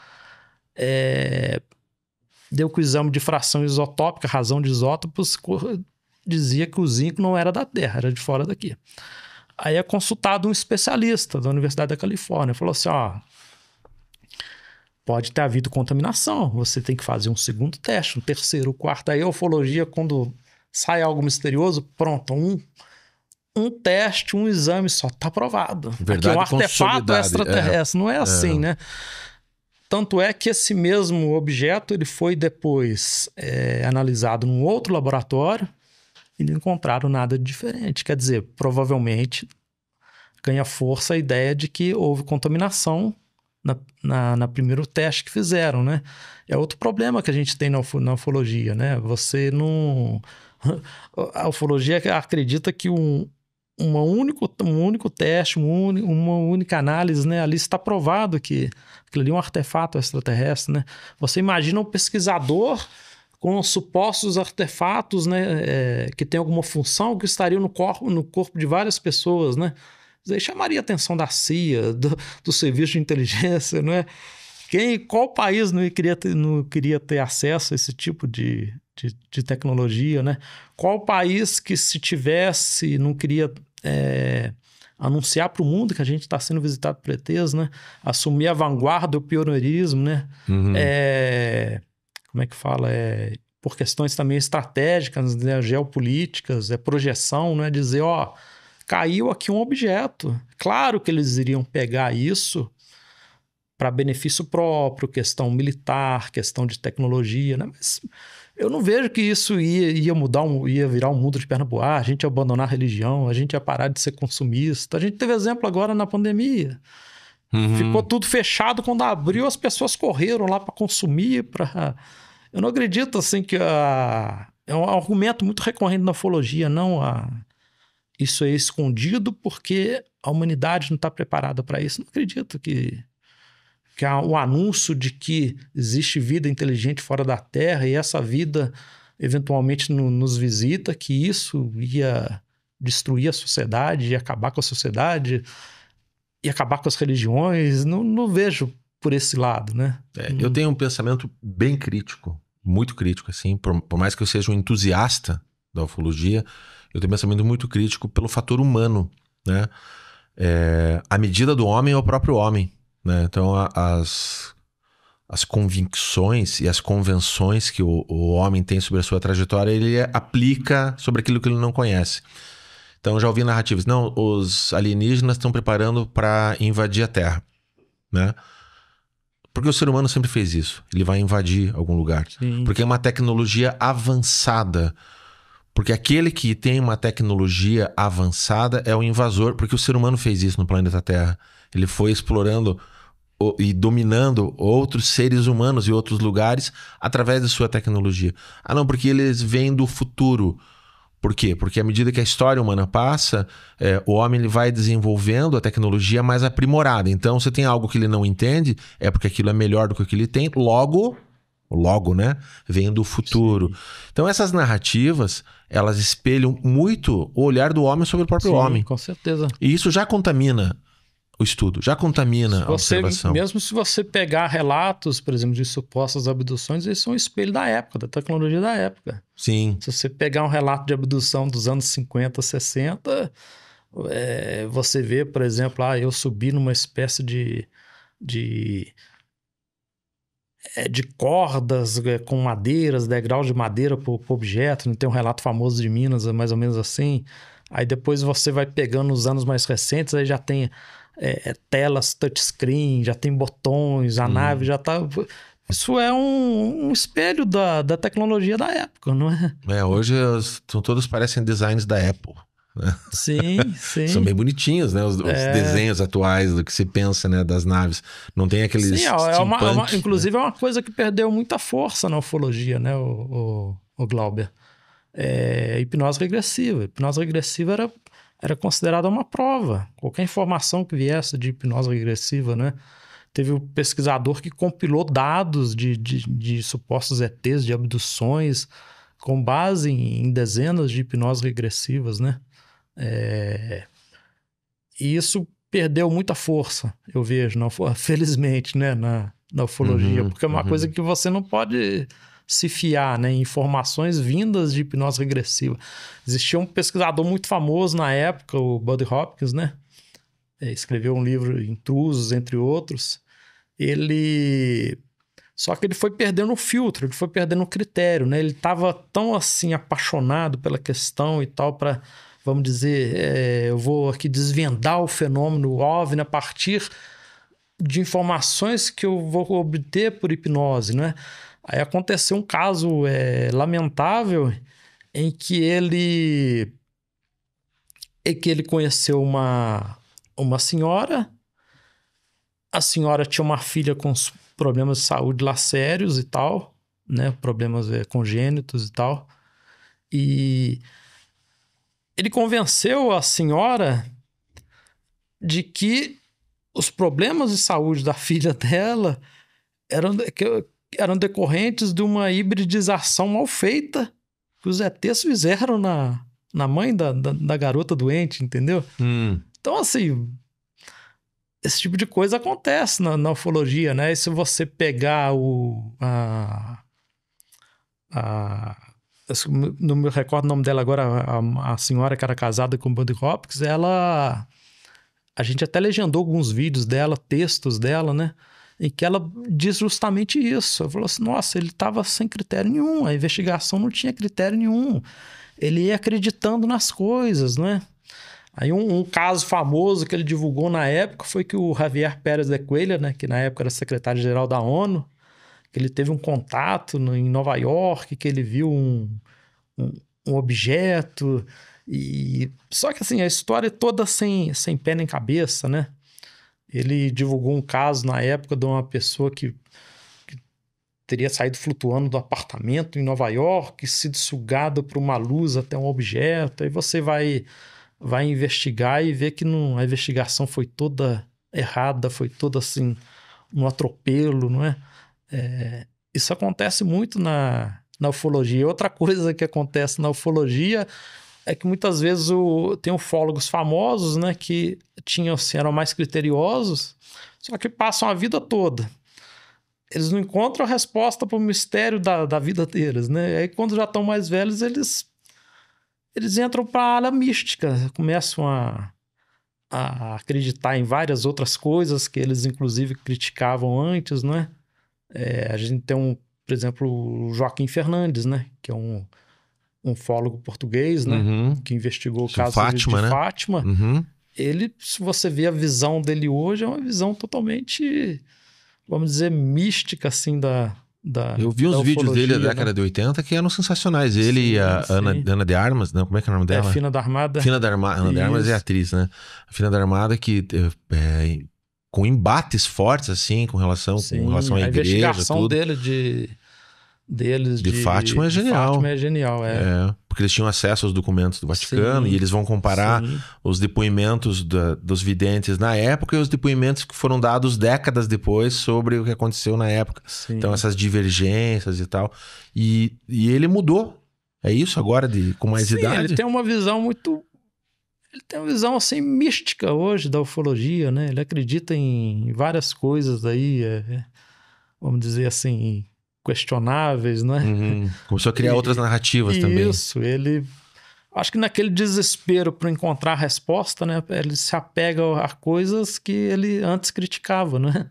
deu que o exame de fração isotópica, razão de isótopos, dizia que o zinco não era da Terra, era de fora daqui. Aí é consultado um especialista da Universidade da Califórnia, falou assim, pode ter havido contaminação, você tem que fazer um segundo teste, um terceiro, um quarto. Aí a ufologia, quando sai algo misterioso, pronto, um teste, um exame só, tá aprovado. Verdade, aqui é um artefato extraterrestre, não é assim, né? Tanto é que esse mesmo objeto ele foi depois analisado num outro laboratório e não encontraram nada de diferente. Quer dizer, provavelmente ganha força a ideia de que houve contaminação na primeiro teste que fizeram, né? É outro problema que a gente tem na ufologia, né? Você não... A ufologia acredita que um único teste, uma única análise, né? Ali está provado que aquilo ali é um artefato extraterrestre, né? Você imagina um pesquisador com supostos artefatos, né? Que tem alguma função que estariam no corpo de várias pessoas, né? Isso aí chamaria a atenção da CIA, do Serviço de Inteligência, não é? Qual país não queria ter acesso a esse tipo de tecnologia, né? Qual país que, se tivesse, não queria anunciar para o mundo que a gente está sendo visitado por ETs, né? Assumir a vanguarda, o pioneirismo, né? Uhum. Como é que fala? Por questões também estratégicas, né? Geopolíticas, projeção, né? Dizer, caiu aqui um objeto. Claro que eles iriam pegar isso para benefício próprio, questão militar, questão de tecnologia, né? Mas eu não vejo que isso ia mudar, ia virar um mundo de perna pro ar, a gente ia abandonar a religião, a gente ia parar de ser consumista. A gente teve exemplo agora na pandemia. Uhum. Ficou tudo fechado, quando abriu as pessoas correram lá para consumir. Eu não acredito assim que é um argumento muito recorrente na ufologia, não isso é escondido porque a humanidade não está preparada para isso. Não acredito que o anúncio de que existe vida inteligente fora da Terra e essa vida eventualmente nos visita, que isso ia destruir a sociedade, ia acabar com a sociedade, ia acabar com as religiões. Não vejo por esse lado, né? Eu tenho um pensamento bem crítico, muito crítico, assim, por mais que eu seja um entusiasta da ufologia, eu tenho um pensamento muito crítico pelo fator humano, né? A medida do homem é o próprio homem, né? Então as convicções e as convenções que o homem tem sobre a sua trajetória, ele aplica sobre aquilo que ele não conhece. Então eu já ouvi narrativas, não, os alienígenas estão preparando para invadir a Terra, né? Porque o ser humano sempre fez isso, ele vai invadir algum lugar. Sim. Porque é uma tecnologia avançada. Porque aquele que tem uma tecnologia avançada é o invasor, porque o ser humano fez isso no planeta Terra. Ele foi explorando e dominando outros seres humanos e outros lugares através da sua tecnologia. Não, porque eles vêm do futuro. Por quê? Porque à medida que a história humana passa, o homem ele vai desenvolvendo a tecnologia mais aprimorada. Então, se tem algo que ele não entende, é porque aquilo é melhor do que o que ele tem. Logo, né? Vem do futuro. Sim. Então, essas narrativas, elas espelham muito o olhar do homem sobre o próprio homem. Com certeza. E isso já contamina o estudo, já contamina a observação. Mesmo se você pegar relatos, por exemplo, de supostas abduções, eles são um espelho da época, da tecnologia da época. Sim. Se você pegar um relato de abdução dos anos 50, 60, você vê, por exemplo, eu subi numa espécie de cordas com madeiras, degraus de madeira para o objeto. Tem um relato famoso de Minas, mais ou menos assim. Aí depois você vai pegando os anos mais recentes, aí já tem telas touchscreen, já tem botões, a nave já tá... Isso é um espelho da tecnologia da época, não é? Hoje todos parecem designs da Apple. Né? Sim, sim. São bem bonitinhos, né? Os desenhos atuais do que se pensa, né? Das naves. Não tem aqueles steampunk, inclusive é uma coisa que perdeu muita força na ufologia, né? O Glauber. Hipnose regressiva. Hipnose regressiva era considerada uma prova. Qualquer informação que viesse de hipnose regressiva, né? teve um pesquisador que compilou dados de supostos ETs, de abduções, com base em dezenas de hipnoses regressivas, né? E isso perdeu muita força, eu vejo, felizmente, né, na ufologia, porque é uma coisa que você não pode se fiar, né, em informações vindas de hipnose regressiva. Existia um pesquisador muito famoso na época, o Buddy Hopkins, né? Escreveu um livro, Intrusos, entre outros. Só que ele foi perdendo o filtro, ele foi perdendo o critério, né? Ele estava tão, assim, apaixonado pela questão e tal, para, vamos dizer, eu vou aqui desvendar o fenômeno OVNI a partir de informações que eu vou obter por hipnose, né? Aí aconteceu um caso lamentável em que ele conheceu uma senhora. A senhora tinha uma filha com problemas de saúde lá sérios e tal, né? Problemas congênitos e tal. E ele convenceu a senhora de que os problemas de saúde da filha dela eram decorrentes de uma hibridização mal feita que os ETs fizeram na mãe da garota doente, entendeu? Então, assim, esse tipo de coisa acontece na ufologia, né? E se você pegar não me recordo o nome dela agora, a senhora que era casada com o Buddy Hopkins, a gente até legendou alguns vídeos dela, textos dela, né? Em que ela diz justamente isso. Ela falou assim, nossa, ele estava sem critério nenhum, a investigação não tinha critério nenhum. Ele ia acreditando nas coisas, né? Aí um caso famoso que ele divulgou na época foi que o Javier Pérez de Cuellar, né, que na época era secretário-geral da ONU, que ele teve um contato em Nova York, que ele viu um objeto. Só que assim, a história é toda sem pé nem cabeça, né? Ele divulgou um caso na época de uma pessoa que teria saído flutuando do apartamento em Nova York, sido sugada por uma luz até um objeto. Aí você vai investigar e ver que a investigação foi toda errada, foi toda assim, um atropelo, não é? Isso acontece muito na ufologia. Outra coisa que acontece na ufologia é que muitas vezes tem ufólogos famosos, né, que eram mais criteriosos, só que passam a vida toda. Eles não encontram a resposta para o mistério da vida deles, né? Aí quando já estão mais velhos, eles entram para a área mística, começam a acreditar em várias outras coisas que eles inclusive criticavam antes, né? A gente tem por exemplo, o Joaquim Fernandes, né? Que é um ufólogo português, né? Que investigou o caso de Fátima. Ele, se você vê a visão dele hoje, é uma visão totalmente, vamos dizer, mística, assim, eu vi uns vídeos dele da década de 80 que eram sensacionais. Ele e a Ana de Armas, não, como é que é o nome dela? Fina da Armada. Ana de Armas é atriz, né? A Fina da Armada que... com embates fortes, assim, com relação à igreja. A investigação tudo. deles de Fátima é genial. Fátima é genial, porque eles tinham acesso aos documentos do Vaticano e eles vão comparar os depoimentos dos videntes na época e os depoimentos que foram dados décadas depois sobre o que aconteceu na época. Então essas divergências e tal. E ele mudou. É isso agora, com mais idade? Ele tem uma visão muito... Ele tem uma visão assim mística hoje da ufologia, né? Ele acredita em várias coisas aí, vamos dizer assim, questionáveis, né? Começou a criar outras narrativas também. Isso, ele... Acho que naquele desespero para encontrar a resposta, né? Ele se apega a coisas que ele antes criticava, né?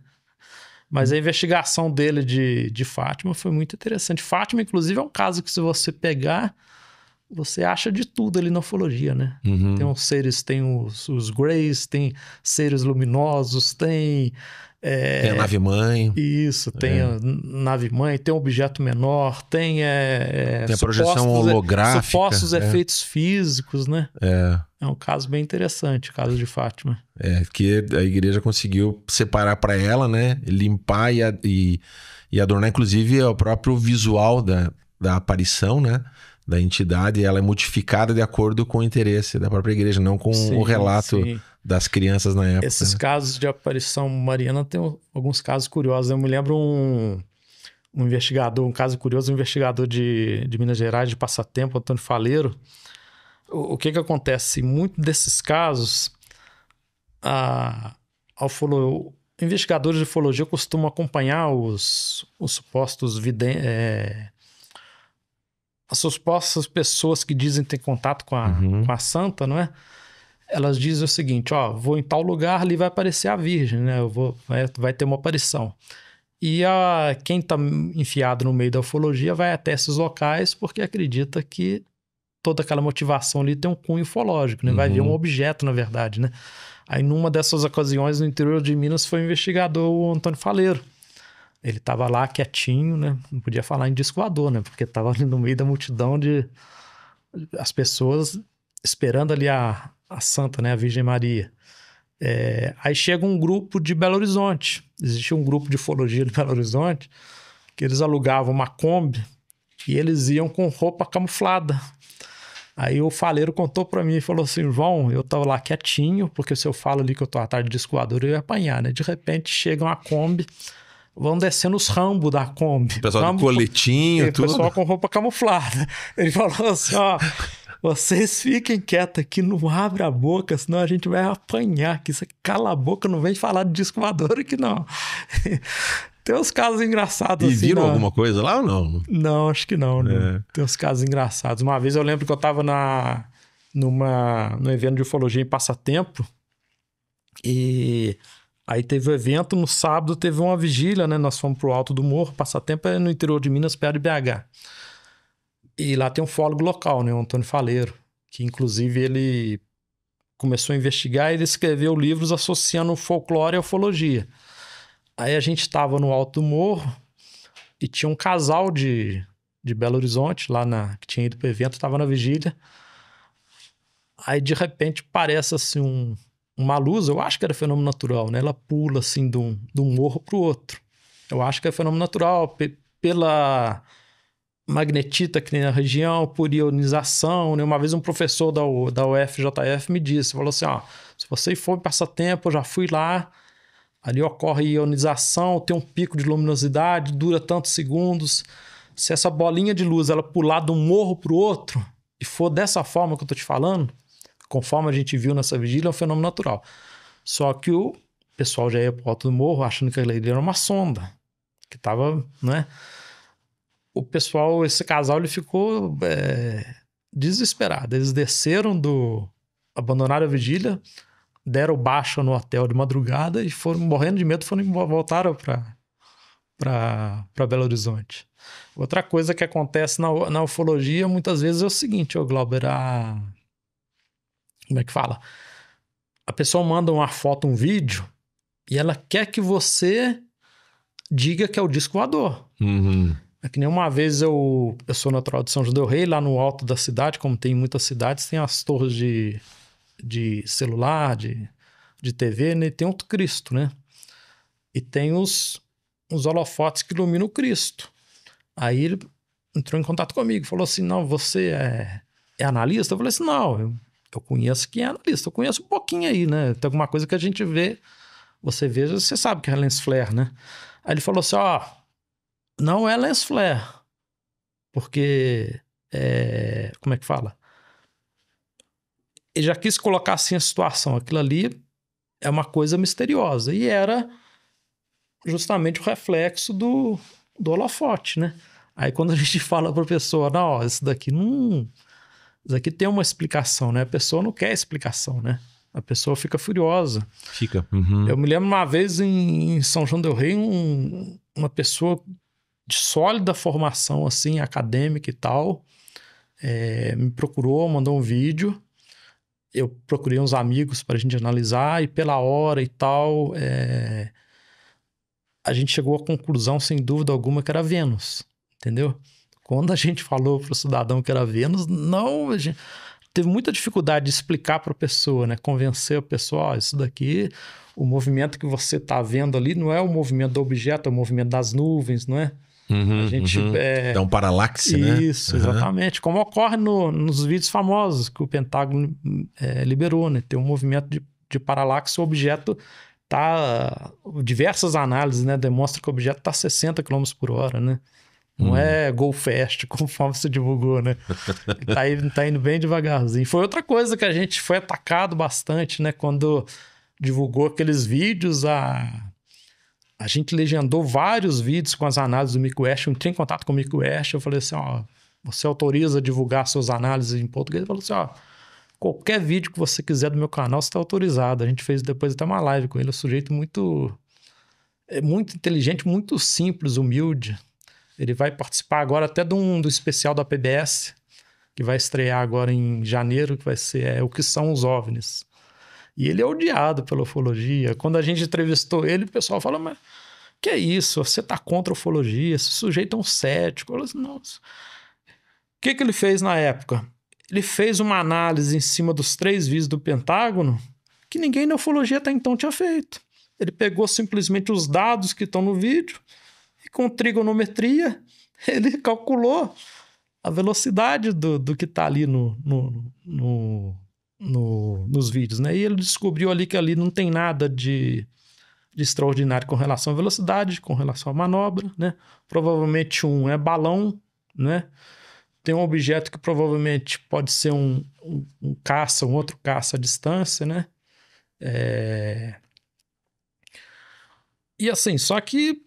Mas a investigação dele de Fátima foi muito interessante. Fátima, inclusive, é um caso que se você pegar... Você acha de tudo ali na ufologia, né? Tem os seres, tem os greys, tem seres luminosos, tem... tem a nave-mãe. Isso, tem a nave-mãe, tem um objeto menor, tem a projeção holográfica. Supostos efeitos físicos, né? É um caso bem interessante, o caso de Fátima. Que a igreja conseguiu separar para ela, né? Limpar e adornar, inclusive, o próprio visual da aparição, né? Da entidade, ela é modificada de acordo com o interesse da própria igreja, não com o relato das crianças na época. Esses né? casos de aparição mariana tem alguns casos curiosos. Eu me lembro um investigador, um caso curioso, um investigador de Minas Gerais, de Passatempo, Antônio Faleiro. O que acontece? Muitos desses casos, investigadores de ufologia costumam acompanhar os supostos as supostas pessoas que dizem ter contato com a santa, não é? Elas dizem o seguinte, vou em tal lugar, ali vai aparecer a Virgem, né? Vai ter uma aparição. E quem está enfiado no meio da ufologia vai até esses locais porque acredita que toda aquela motivação ali tem um cunho ufológico, né? Vai ver um objeto, na verdade, né? Aí, numa dessas ocasiões, no interior de Minas, foi o investigador o Antônio Faleiro. Ele estava lá quietinho, né? Não podia falar em disco voador, né? Porque estava ali no meio da multidão as pessoas esperando ali a santa, né? A Virgem Maria. Aí chega um grupo de Belo Horizonte. Existia um grupo de ufologia de Belo Horizonte que eles alugavam uma Kombi e eles iam com roupa camuflada. Aí o Faleiro contou pra mim e falou assim, João, eu tava lá quietinho, porque se eu falo ali que eu tô atrás de disco voador, eu ia apanhar, né? De repente chega uma Kombi, vão descendo os rambos da Kombi. O pessoal do coletinho, tudo. O pessoal com roupa camuflada. Ele falou assim, vocês fiquem quietos aqui, não abre a boca, senão a gente vai apanhar aqui. Você cala a boca, não vem falar de disco voador aqui, não. Tem uns casos engraçados. E assim, viram alguma coisa lá ou não? Não, acho que não. Tem uns casos engraçados. Uma vez eu lembro que eu estava num evento de ufologia em Passatempo e aí teve o evento, no sábado teve uma vigília, né? Nós fomos pro Alto do Morro. Passatempo é no interior de Minas, perto de BH. E lá tem um ufólogo local, né? O Antônio Faleiro, que inclusive ele começou a investigar e ele escreveu livros associando o folclore à ufologia. Aí a gente estava no Alto do Morro e tinha um casal de Belo Horizonte, que tinha ido para o evento, estava na vigília. Aí, de repente, parece assim uma luz, eu acho que era fenômeno natural, né? Ela pula assim de um morro para o outro. Eu acho que é fenômeno natural, pela magnetita que tem na região, por ionização, né? Uma vez um professor da UFJF me disse, falou assim, se você for em Passatempo, eu já fui lá, ali ocorre ionização, tem um pico de luminosidade, dura tantos segundos. Se essa bolinha de luz ela pular de um morro para o outro e for dessa forma que eu estou te falando, conforme a gente viu nessa vigília, é um fenômeno natural. Só que o pessoal já ia para o alto do morro achando que ele era uma sonda, que estava, né? O pessoal, esse casal, ele ficou desesperado. Eles desceram abandonaram a vigília, deram baixa no hotel de madrugada e foram morrendo de medo, voltaram para Belo Horizonte. Outra coisa que acontece na ufologia muitas vezes é o seguinte, Glauber, como é que fala? A pessoa manda uma foto, um vídeo, e ela quer que você diga que é o disco voador. É que nem uma vez eu sou natural de São João del Rei, lá no alto da cidade, como tem em muitas cidades, tem as torres de celular, de TV, né? E tem o Cristo, né? E tem os holofotes que iluminam o Cristo. Aí ele entrou em contato comigo, falou assim, não, você é analista? Eu falei assim, não, eu conheço quem é analista, eu conheço um pouquinho aí, né? Tem alguma coisa que a gente vê, você sabe que é lens flare, né? Aí ele falou assim, não é lens flare, porque, como é que fala? Ele já quis colocar assim a situação, aquilo ali é uma coisa misteriosa, e era justamente o reflexo do holofote, né? Aí quando a gente fala para a pessoa, não, isso daqui tem uma explicação, né? A pessoa não quer explicação, né? A pessoa fica furiosa. Fica. Eu me lembro uma vez em São João del Rei, uma pessoa de sólida formação, assim, acadêmica e tal, me procurou, mandou um vídeo. Eu procurei uns amigos para a gente analisar e pela hora e tal, a gente chegou à conclusão, sem dúvida alguma, que era Vênus, entendeu? Quando a gente falou para o cidadão que era Vênus, a gente teve muita dificuldade de explicar para a pessoa, né? Convencer a pessoa, isso daqui, o movimento que você está vendo ali não é o movimento do objeto, é o movimento das nuvens, não é? A gente dá um paralaxe, né? Isso, exatamente. Como ocorre nos vídeos famosos que o Pentágono liberou, né? Tem um movimento de paralaxe, o objeto tá... Diversas análises, né, demonstram que o objeto está a 60 km por hora, né? Não é go fast, conforme você divulgou, né? Tá indo bem devagarzinho. Foi outra coisa que a gente foi atacado bastante, né? Quando divulgou aqueles vídeos, a gente legendou vários vídeos com as análises do Mick West. Eu entrei em contato com o Mick West, eu falei assim, ó, você autoriza a divulgar suas análises em português? Ele falou assim, ó, qualquer vídeo que você quiser do meu canal, você está autorizado. A gente fez depois até uma live com ele, é um sujeito muito inteligente, muito simples, humilde. Ele vai participar agora até do especial da PBS, que vai estrear agora em janeiro, que vai ser o que são os OVNIs. E ele é odiado pela ufologia. Quando a gente entrevistou ele, o pessoal fala, mas que é isso? Você tá contra a ufologia? Esse sujeito é um cético. Eu falei assim, nossa. O que ele fez na época? Ele fez uma análise em cima dos 3 vídeos do Pentágono que ninguém na ufologia até então tinha feito. Ele pegou simplesmente os dados que estão no vídeo e com trigonometria ele calculou a velocidade do que está ali nos vídeos, né? E ele descobriu ali que ali não tem nada de extraordinário com relação à velocidade, com relação à manobra, né? Provavelmente um é balão, né? Tem um objeto que provavelmente pode ser um caça, um outro caça à distância, né? E assim, só que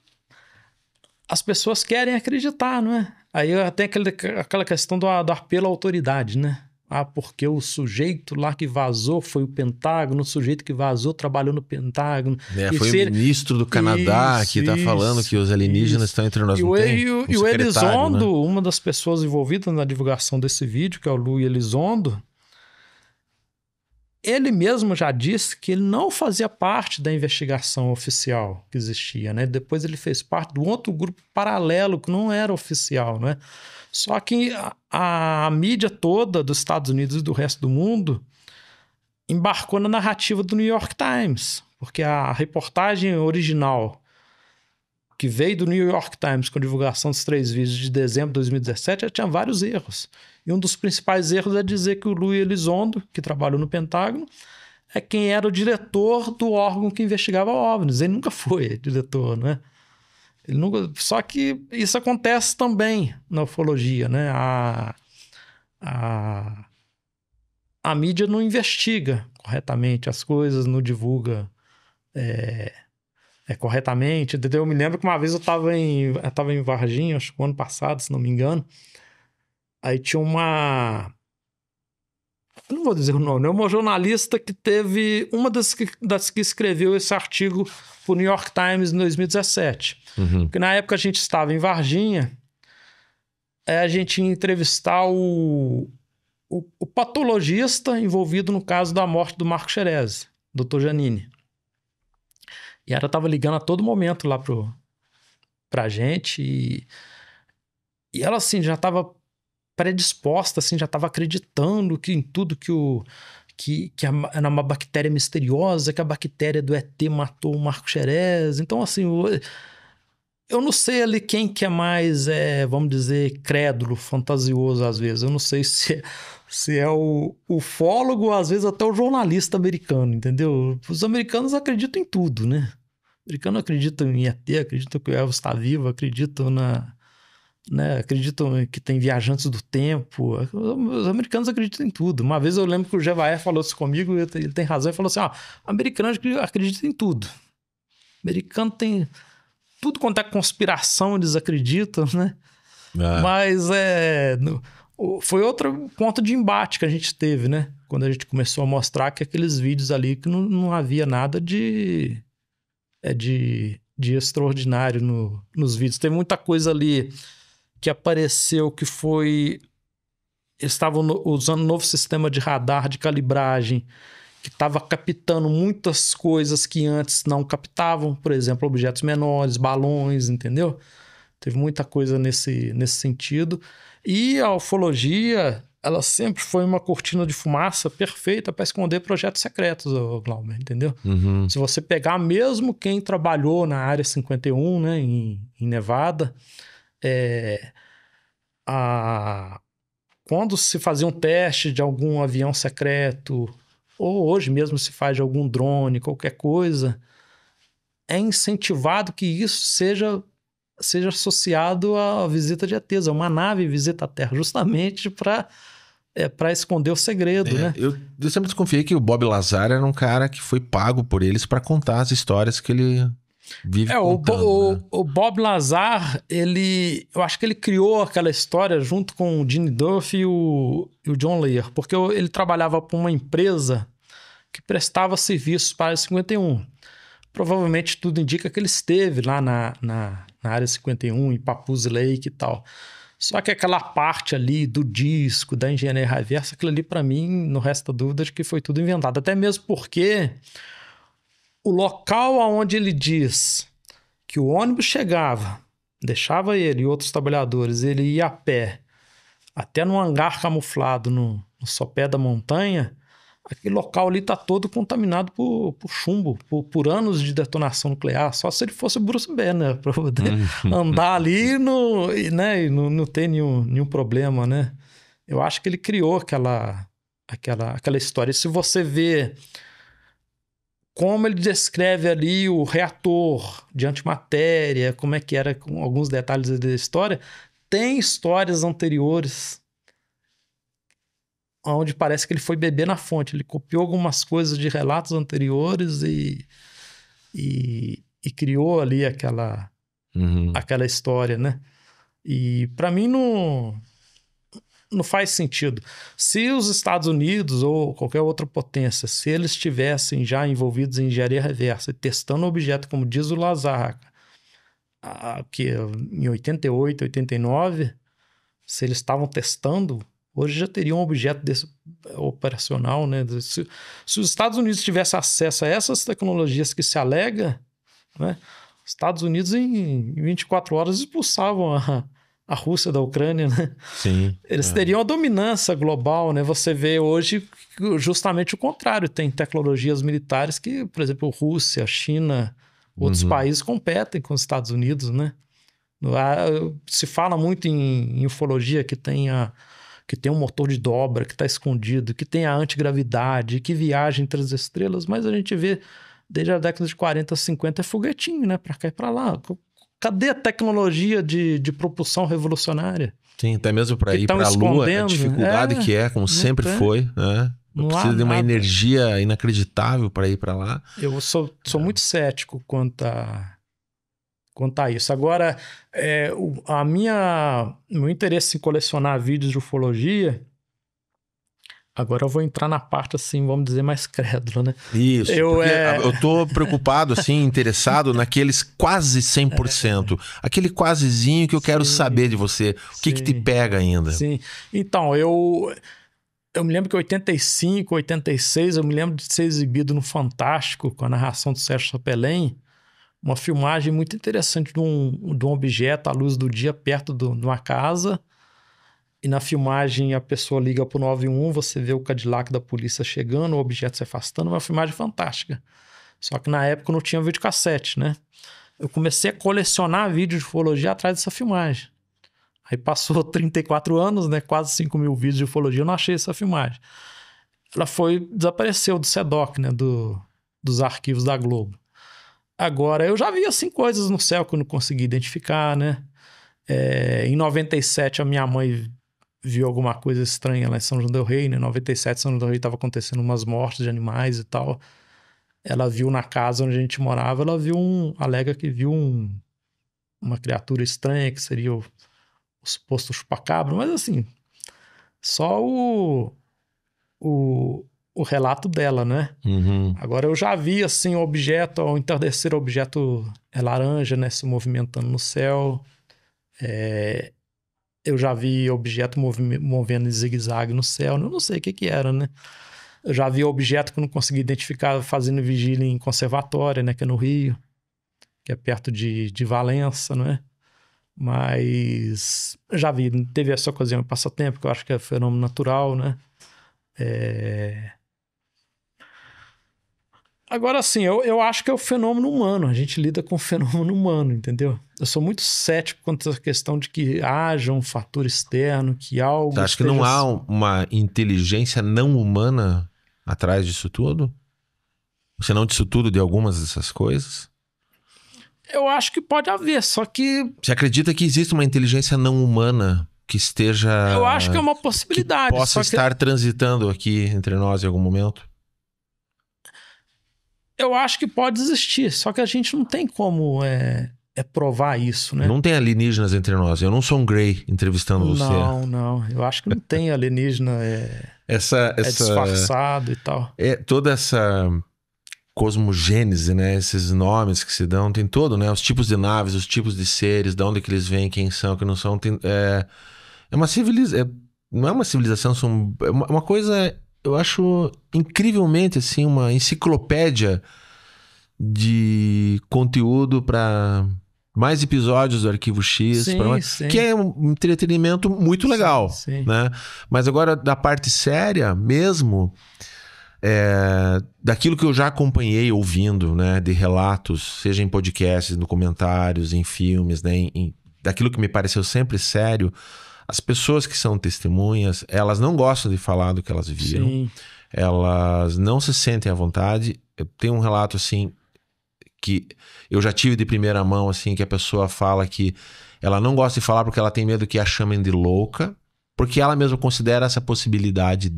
as pessoas querem acreditar, não é? Aí tem aquela questão do apelo à autoridade, né? Ah, porque o sujeito lá que vazou foi o Pentágono, o sujeito que vazou trabalhou no Pentágono. Foi o ministro do Canadá que está falando que os alienígenas estão entre nós. E o Elizondo, né? Uma das pessoas envolvidas na divulgação desse vídeo, que é o Louis Elizondo, ele mesmo já disse que ele não fazia parte da investigação oficial que existia, né? Depois ele fez parte de um outro grupo paralelo que não era oficial, né? Só que a mídia toda dos Estados Unidos e do resto do mundo embarcou na narrativa do New York Times, porque a reportagem original que veio do New York Times com a divulgação dos 3 vídeos de dezembro de 2017 já tinha vários erros. E um dos principais erros é dizer que o Louis Elizondo, que trabalhou no Pentágono, é quem era o diretor do órgão que investigava OVNIs. Ele nunca foi diretor, né? Ele nunca... Só que isso acontece também na ufologia, né? A mídia não investiga corretamente as coisas, não divulga corretamente, entendeu? Eu me lembro que uma vez eu estava em Varginha, acho que o ano passado, se não me engano. Aí tinha uma... Eu não vou dizer o nome, é uma jornalista que teve... Uma das que escreveu esse artigo para o New York Times em 2017. Uhum. Porque na época a gente estava em Varginha, a gente ia entrevistar o patologista envolvido no caso da morte do Marco Xerez, Dr. Janine. E ela estava ligando a todo momento lá pra gente e ela assim já estava predisposta, assim, já estava acreditando que em tudo que era uma bactéria misteriosa, que a bactéria do ET matou o Marco Xerez. Então, assim, eu não sei ali quem que é mais, vamos dizer, crédulo, fantasioso às vezes. Eu não sei se é o ufólogo ou às vezes até o jornalista americano, entendeu? Os americanos acreditam em tudo, né? Os americanos acreditam em ET, acreditam que o Elvis está vivo, acreditam acreditam que tem viajantes do tempo. Os americanos acreditam em tudo. Uma vez eu lembro que o Jevaé falou isso comigo, ele tem razão, ele falou assim, americano acredita em tudo. Americano tem... Tudo quanto é conspiração, eles acreditam, né? Mas foi outro ponto de embate que a gente teve, né? Quando a gente começou a mostrar que aqueles vídeos ali que não havia nada de extraordinário nos vídeos. Tem muita coisa ali que apareceu que foi... Eles estavam usando um novo sistema de radar, de calibragem, que estava captando muitas coisas que antes não captavam, por exemplo, objetos menores, balões, entendeu? Teve muita coisa nesse sentido. E a ufologia, ela sempre foi uma cortina de fumaça perfeita para esconder projetos secretos, Glauber, entendeu? Uhum. Se você pegar mesmo quem trabalhou na Área 51, né, em Nevada, quando se fazia um teste de algum avião secreto ou hoje mesmo se faz de algum drone, qualquer coisa, é incentivado que isso seja associado à visita de ETs, a uma nave visita a Terra, justamente para esconder o segredo, né? Eu sempre desconfiei que o Bob Lazar era um cara que foi pago por eles para contar as histórias que ele vive contando. Né? O Bob Lazar, eu acho que ele criou aquela história junto com o Gene Duff e o John Lear, porque ele trabalhava para uma empresa que prestava serviços para a Área 51. Provavelmente tudo indica que ele esteve lá na Área 51, em Papoose Lake e tal. Só que aquela parte ali do disco, da engenharia reversa, aquilo ali para mim, não resta dúvida de que foi tudo inventado. Até mesmo porque o local onde ele diz que o ônibus chegava, deixava ele e outros trabalhadores, ele ia a pé até num hangar camuflado no sopé da montanha, aquele local ali está todo contaminado por chumbo, por anos de detonação nuclear. Só se ele fosse o Bruce Banner para poder andar ali e não ter nenhum problema, né? Eu acho que ele criou aquela história. E se você vê como ele descreve ali o reator de antimatéria, como é que era, com alguns detalhes da história, tem histórias anteriores onde parece que ele foi beber na fonte. Ele copiou algumas coisas de relatos anteriores e criou ali aquela história, né? E para mim não faz sentido. Se os Estados Unidos ou qualquer outra potência, se eles estivessem já envolvidos em engenharia reversa e testando o objeto, como diz o Lazar, que em 88, 89, se eles estavam testando, hoje já teria um objeto desse operacional, né? Se os Estados Unidos tivessem acesso a essas tecnologias que se alega, né? Os Estados Unidos em 24 horas expulsavam a Rússia da Ucrânia, né? Sim. Eles teriam a dominância global, né? Você vê hoje justamente o contrário. Tem tecnologias militares que, por exemplo, Rússia, China, outros países competem com os Estados Unidos, né? Se fala muito em ufologia que tem um motor de dobra que está escondido, que tem a antigravidade, que viaja entre as estrelas, mas a gente vê desde a década de 40, 50 é foguetinho, né? Para cá e para lá. Cadê a tecnologia de propulsão revolucionária? Sim, até mesmo para ir para a Lua, a dificuldade que é, como sempre foi, né? Precisa de uma energia inacreditável para ir para lá. Eu sou muito cético quanto a isso. Agora, meu interesse em colecionar vídeos de ufologia, agora eu vou entrar na parte, assim, vamos dizer, mais crédula, né? Isso, eu tô preocupado, assim, interessado naqueles quase 100%. Aquele quasezinho que eu quero saber de você. O que te pega ainda? Sim, então, eu me lembro que em 85, 86, eu me lembro de ser exibido no Fantástico, com a narração do Sérgio Chapelain, uma filmagem muito interessante de um objeto à luz do dia perto de uma casa. E na filmagem a pessoa liga pro 91, você vê o Cadillac da polícia chegando, o objeto se afastando, uma filmagem fantástica. Só que na época não tinha videocassete, né? Eu comecei a colecionar vídeos de ufologia atrás dessa filmagem. Aí passou 34 anos, né? Quase 5 mil vídeos de ufologia, eu não achei essa filmagem. Ela desapareceu do SEDOC, né? Dos arquivos da Globo. Agora, eu já vi, assim, coisas no céu que eu não consegui identificar, né? Em 97, a minha mãe viu alguma coisa estranha lá em São João del Rei, né? Em 97, São João del Rei estava acontecendo umas mortes de animais e tal. Ela viu na casa onde a gente morava, alega que viu uma criatura estranha, que seria o suposto chupacabra, mas assim, só o relato dela, né? Agora, eu já vi, assim, o objeto, ao entardecer, o objeto laranja, né? Se movimentando no céu. Eu já vi objeto movendo em zigue-zague no céu. Eu não sei o que era, né? Eu já vi objeto que eu não consegui identificar fazendo vigília em conservatória, né? Que é no Rio, que é perto de Valença, não é? Mas já vi, teve essa ocasião em passatempo, que eu acho que é fenômeno natural, né? Agora, assim, eu acho que é o fenômeno humano. A gente lida com o fenômeno humano, entendeu? Eu sou muito cético quanto à questão de que haja um fator externo, que algo... Você acha que não há uma inteligência não humana atrás disso tudo? Se não disso tudo, de algumas dessas coisas? Eu acho que pode haver, só que... Você acredita que existe uma inteligência não humana que esteja... Eu acho que é uma possibilidade. Que possa estar transitando aqui entre nós em algum momento? Eu acho que pode existir, só que a gente não tem como provar isso, né? Não tem alienígenas entre nós. Eu não sou um Grey entrevistando você. Não. Eu acho que não tem alienígena. Essa disfarçado e tal. Toda essa cosmogênese, né? Esses nomes que se dão, tem todo, né? Os tipos de naves, os tipos de seres, de onde que eles vêm, quem são, quem não são. É uma civilização. Não é uma civilização, é uma coisa, eu acho incrivelmente assim, uma enciclopédia de conteúdo para mais episódios do Arquivo X, sim. Que é um entretenimento muito legal, sim. né? Mas agora da parte séria mesmo, daquilo que eu já acompanhei ouvindo, né, de relatos, seja em podcasts, em documentários, em filmes, né, daquilo que me pareceu sempre sério, as pessoas que são testemunhas, elas não gostam de falar do que elas viram, Sim. Elas não se sentem à vontade. Eu tenho um relato assim que eu já tive de primeira mão, assim, que a pessoa fala que ela não gosta de falar porque ela tem medo que a chamem de louca, porque ela mesma considera essa possibilidade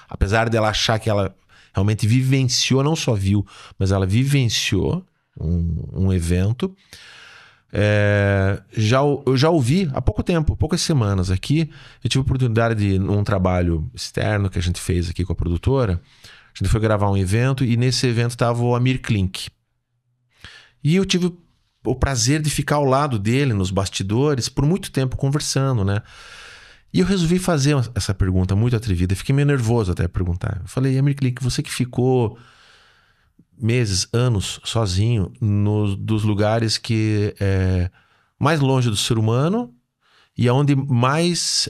apesar dela achar que ela realmente vivenciou, não só viu, mas ela vivenciou um evento. Eu já ouvi há pouco tempo, poucas semanas aqui, eu tive a oportunidade de, num trabalho externo que a gente fez aqui com a produtora, a gente foi gravar um evento e nesse evento estava o Amir Klink. E eu tive o prazer de ficar ao lado dele nos bastidores por muito tempo conversando, né? E eu resolvi fazer essa pergunta muito atrevida. Fiquei meio nervoso até perguntar. Eu falei, Amir Klink, você que ficou meses, anos sozinho dos lugares que mais longe do ser humano e aonde mais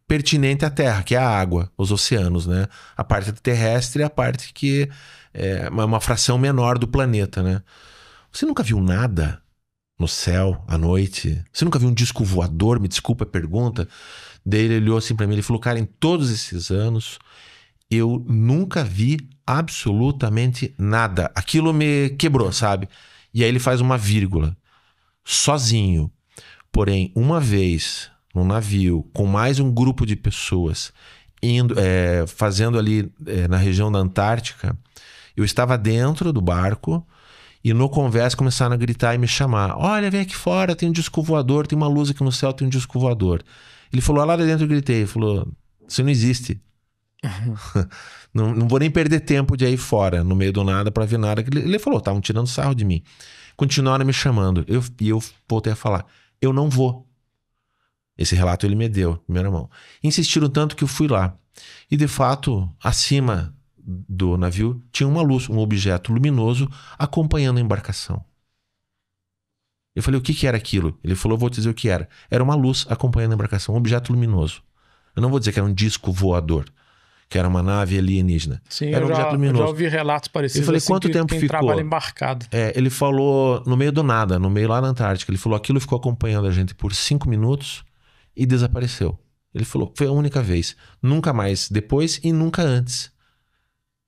pertinente à Terra, que é a água, os oceanos, né? A parte terrestre é a parte que é uma fração menor do planeta, né? Você nunca viu nada no céu à noite? Você nunca viu um disco voador? Me desculpa a pergunta. Daí ele olhou assim pra mim e falou, cara, em todos esses anos eu nunca vi absolutamente nada. Aquilo me quebrou, sabe? E aí ele faz uma vírgula. Sozinho. Porém, uma vez num navio com mais um grupo de pessoas indo, fazendo ali na região da Antártica, eu estava dentro do barco e no conversa começaram a gritar e me chamar. Olha, vem aqui fora, tem um disco voador, tem uma luz aqui no céu, tem um disco voador. Ele falou, lá de dentro eu gritei, ele falou, você não existe. Não vou nem perder tempo de ir fora, no meio do nada, pra ver nada. Ele falou, estavam tirando sarro de mim. Continuaram me chamando. E eu voltei a falar, eu não vou. Esse relato ele me deu, primeira mão. Insistiram tanto que eu fui lá. E de fato, acima do navio, tinha uma luz, um objeto luminoso acompanhando a embarcação. Eu falei, o que era aquilo? Ele falou, eu vou te dizer o que era. Era uma luz acompanhando a embarcação, um objeto luminoso. Eu não vou dizer que era um disco voador, que era uma nave alienígena. Sim, era um objeto luminoso. Eu já ouvi relatos parecidos. Eu falei, assim, quanto tempo ficou? Trabalha embarcado. Ele falou, no meio do nada, no meio lá na Antártica, ele falou, aquilo ficou acompanhando a gente por 5 minutos e desapareceu. Ele falou, foi a única vez. Nunca mais depois e nunca antes.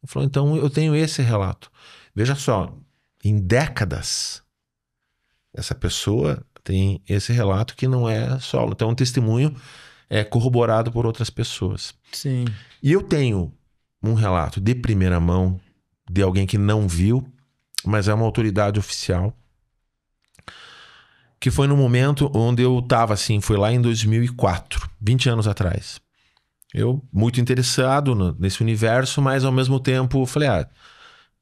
Ele falou, então eu tenho esse relato. Veja só, em décadas, essa pessoa tem esse relato que não é só... Então é um testemunho corroborado por outras pessoas. Sim. E eu tenho um relato de primeira mão de alguém que não viu, mas é uma autoridade oficial, que foi no momento onde eu estava assim, foi lá em 2004, 20 anos atrás. Eu muito interessado nesse universo, mas ao mesmo tempo falei,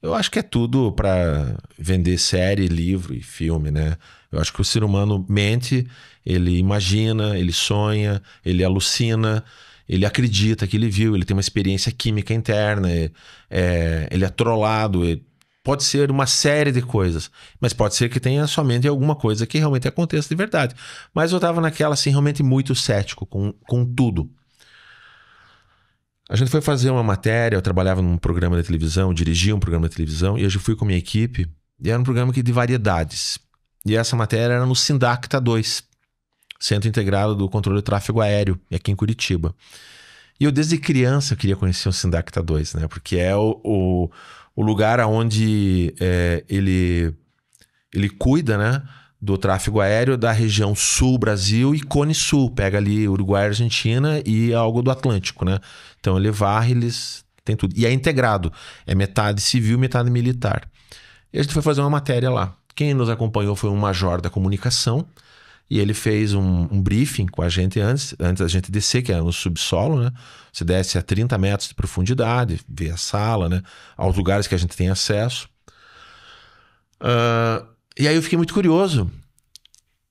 eu acho que é tudo para vender série, livro e filme, né? Eu acho que o ser humano mente, ele imagina, ele sonha, ele alucina, ele acredita que ele viu, ele tem uma experiência química interna, ele é trollado, pode ser uma série de coisas, mas pode ser que tenha somente alguma coisa que realmente aconteça de verdade. Mas eu tava naquela assim, realmente muito cético com tudo. A gente foi fazer uma matéria, eu trabalhava num programa de televisão, dirigia um programa de televisão, e eu fui com a minha equipe, e era um programa de variedades. E essa matéria era no Sindacta 2, Centro Integrado do Controle do Tráfego Aéreo, aqui em Curitiba. E eu, desde criança, eu queria conhecer o Sindacta 2, né? Porque é o lugar onde ele cuida, né, do tráfego aéreo da região sul Brasil e Cone Sul. Pega ali Uruguai, Argentina e algo do Atlântico, né? Então ele varre, eles tem tudo. E é integrado. É metade civil, metade militar. E a gente foi fazer uma matéria lá. Quem nos acompanhou foi um major da comunicação. E ele fez um briefing com a gente antes da gente descer, que era no subsolo, né? Você desce a 30 metros de profundidade, vê a sala, né? Aos lugares que a gente tem acesso. E aí eu fiquei muito curioso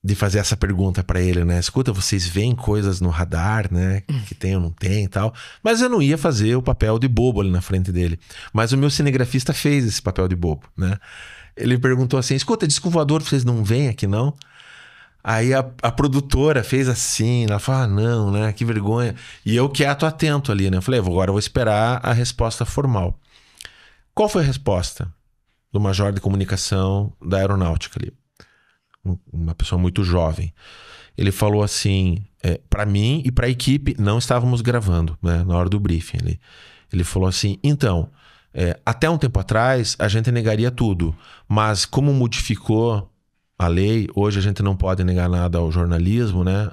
de fazer essa pergunta para ele, né? Escuta, vocês veem coisas no radar, né? Que tem ou não tem e tal. Mas eu não ia fazer o papel de bobo ali na frente dele. Mas o meu cinegrafista fez esse papel de bobo, né? Ele perguntou assim, escuta, disco voador, vocês não veem aqui não? Aí a produtora fez assim, ela falou, não, né? Que vergonha. E eu quieto, atento ali, né? Eu falei, agora eu vou esperar a resposta formal. Qual foi a resposta do major de comunicação da aeronáutica ali? Uma pessoa muito jovem. Ele falou assim, para mim e para a equipe, não estávamos gravando, né? Na hora do briefing. Ele falou assim, então, até um tempo atrás a gente negaria tudo, mas como modificou a lei, hoje a gente não pode negar nada ao jornalismo, né?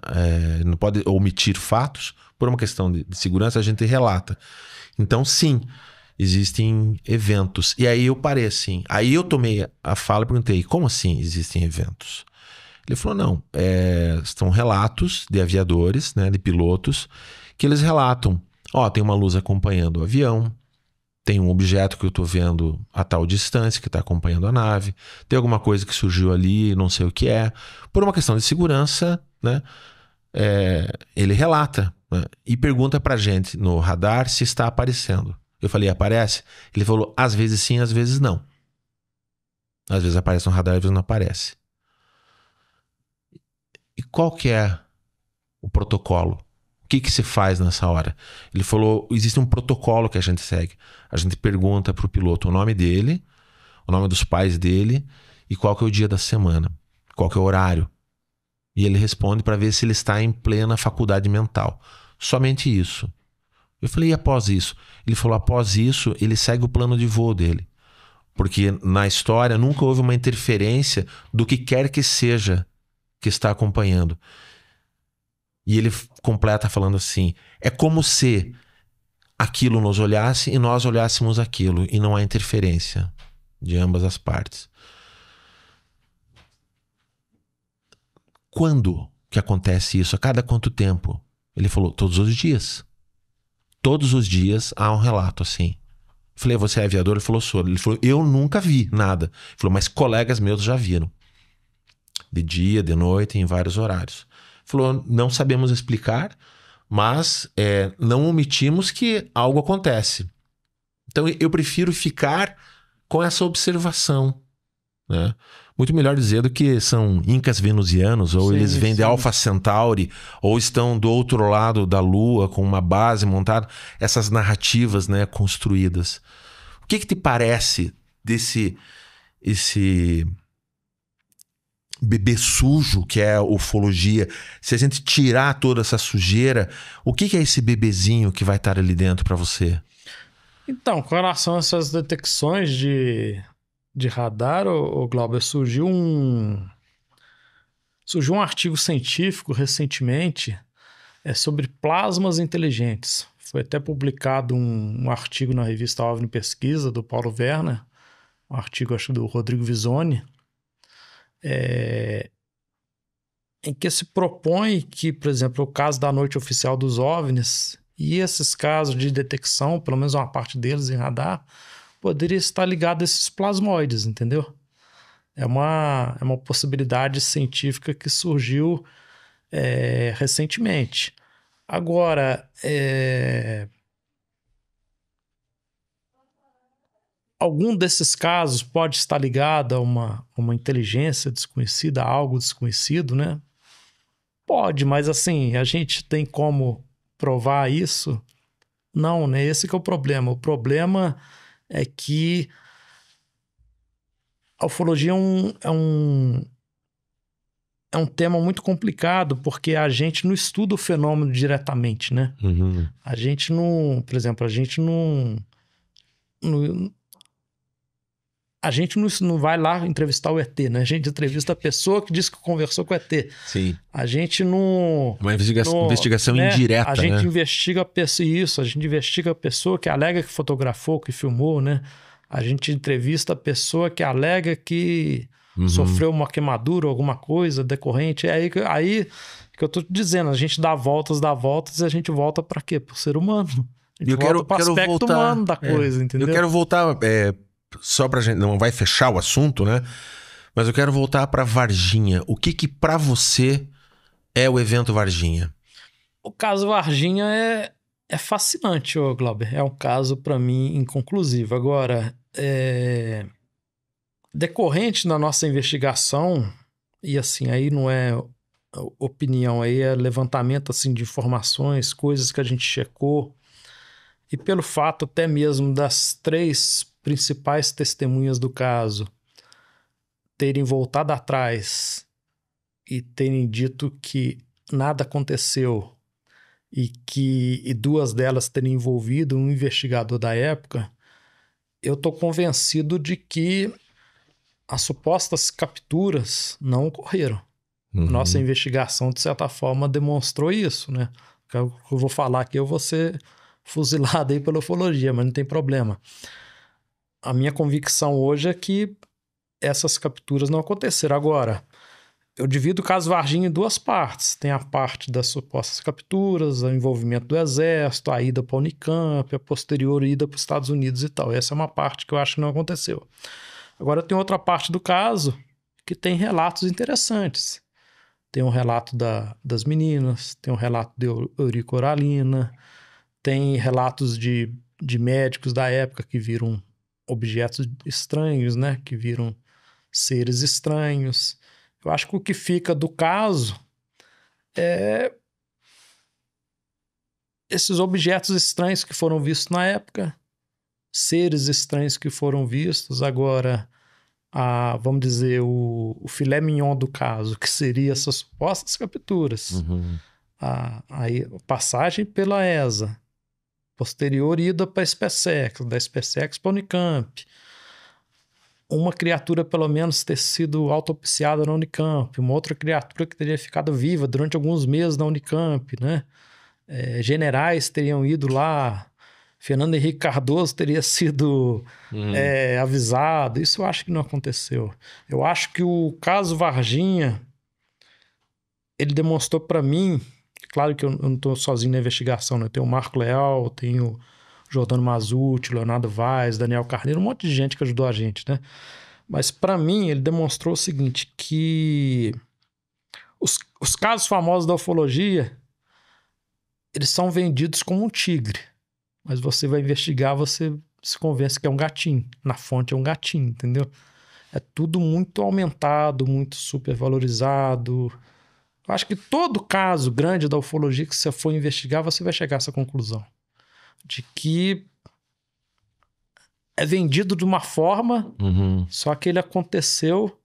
Não pode omitir fatos, por uma questão de segurança a gente relata. Então sim, existem eventos. E aí eu parei assim, aí eu tomei a fala e perguntei, como assim existem eventos? Ele falou, não, são relatos de aviadores, né, de pilotos, que eles relatam, tem uma luz acompanhando o avião, tem um objeto que eu estou vendo a tal distância que está acompanhando a nave, tem alguma coisa que surgiu ali, não sei o que é. Por uma questão de segurança, né, ele relata, né, e pergunta pra gente no radar se está aparecendo. Eu falei, aparece? Ele falou, às vezes sim, às vezes não. Às vezes aparece no radar, às vezes não aparece. E qual que é o protocolo? O que se faz nessa hora? Ele falou, existe um protocolo que a gente segue. A gente pergunta pro piloto o nome dele, o nome dos pais dele e qual que é o dia da semana, qual que é o horário. E ele responde para ver se ele está em plena faculdade mental. Somente isso. Eu falei, e após isso? Ele falou, após isso, ele segue o plano de voo dele. Porque na história nunca houve uma interferência do que quer que seja que está acompanhando. E ele completa falando assim, é como se aquilo nos olhasse e nós olhássemos aquilo, e não há interferência de ambas as partes. Quando que acontece isso? A cada quanto tempo? Ele falou, todos os dias. Todos os dias há um relato assim. Eu falei, você é aviador? Ele falou, sou. Ele falou, eu nunca vi nada. Ele falou, mas colegas meus já viram. De dia, de noite, em vários horários. Ele falou, não sabemos explicar, mas não omitimos que algo acontece. Então eu prefiro ficar com essa observação, né? Muito melhor dizer do que são incas venusianos, ou sim, eles vêm de Alpha Centauri, ou estão do outro lado da Lua com uma base montada. Essas narrativas, né, construídas. O que te parece esse bebê sujo que é a ufologia? Se a gente tirar toda essa sujeira, o que é esse bebezinho que vai estar ali dentro para você? Então, com relação a essas detecções de radar, o Glauber, surgiu um artigo científico recentemente sobre plasmas inteligentes. Foi até publicado um artigo na revista OVNI Pesquisa, do Paulo Werner, um artigo, acho, do Rodrigo Visoni, em que se propõe que, por exemplo, o caso da Noite Oficial dos OVNIs e esses casos de detecção, pelo menos uma parte deles em radar, poderia estar ligado a esses plasmoides, entendeu? É uma possibilidade científica que surgiu recentemente. Agora, algum desses casos pode estar ligado a uma inteligência desconhecida, a algo desconhecido, né? Pode, mas assim, a gente tem como provar isso? Não, né? Esse que é o problema. O problema é que a ufologia é um tema muito complicado, porque a gente não estuda o fenômeno diretamente, né? Uhum. A gente não... Por exemplo, a gente não vai lá entrevistar o ET, né? A gente entrevista a pessoa que disse que conversou com o ET. Sim. A gente não... Uma investigação né? indireta, A gente né? investiga a gente investiga a pessoa que alega que fotografou, que filmou, né? A gente entrevista a pessoa que alega que sofreu uma queimadura ou alguma coisa decorrente. É aí que eu tô te dizendo, a gente dá voltas e a gente volta para quê? Para o ser humano. A gente volta para o aspecto humano da coisa, entendeu? Eu quero voltar, só pra gente, não vai fechar o assunto, né? Mas eu quero voltar pra Varginha. O que pra você é o evento Varginha? O caso Varginha é fascinante, ô Glauber. É um caso, para mim, inconclusivo. Agora, decorrente da nossa investigação, e assim, aí não é opinião, aí é levantamento assim, de informações, coisas que a gente checou, e pelo fato até mesmo das 3 principais testemunhas do caso terem voltado atrás e terem dito que nada aconteceu e 2 delas terem envolvido um investigador da época, eu estou convencido de que as supostas capturas não ocorreram. Nossa investigação, de certa forma, demonstrou isso, né? O que eu vou falar aqui, eu vou ser fuzilado aí pela ufologia, mas não tem problema. A minha convicção hoje é que essas capturas não aconteceram. Agora, eu divido o caso Varginha em 2 partes. Tem a parte das supostas capturas, o envolvimento do Exército, a ida para a Unicamp, a posterior ida para os Estados Unidos e tal. Essa é uma parte que eu acho que não aconteceu. Agora, tem outra parte do caso que tem relatos interessantes. Tem um relato das meninas, tem um relato de Eurico Oralina, tem relatos de médicos da época que viram objetos estranhos, né? Que viram seres estranhos. Eu acho que o que fica do caso é esses objetos estranhos que foram vistos na época, seres estranhos que foram vistos. Agora, vamos dizer, o filé mignon do caso, que seria essas supostas capturas. A passagem pela ESA, posterior ida para a SpaceX, da SpaceX para a Unicamp. Uma criatura, pelo menos, ter sido autopsiada na Unicamp, uma outra criatura que teria ficado viva durante alguns meses na Unicamp, né? Generais teriam ido lá, Fernando Henrique Cardoso teria sido avisado. Isso eu acho que não aconteceu. Eu acho que o caso Varginha, ele demonstrou para mim, claro que eu não estou sozinho na investigação, né? Eu tenho o Marco Leal, tenho Jordano Mazzucci, Leonardo Vaz, Daniel Carneiro, um monte de gente que ajudou a gente, né? Mas para mim ele demonstrou o seguinte, que os casos famosos da ufologia, eles são vendidos como um tigre, mas você vai investigar, você se convence que é um gatinho. Na fonte é um gatinho, entendeu? É tudo muito aumentado, muito supervalorizado. Eu acho que todo caso grande da ufologia que você for investigar, você vai chegar a essa conclusão. De que é vendido de uma forma, só que ele aconteceu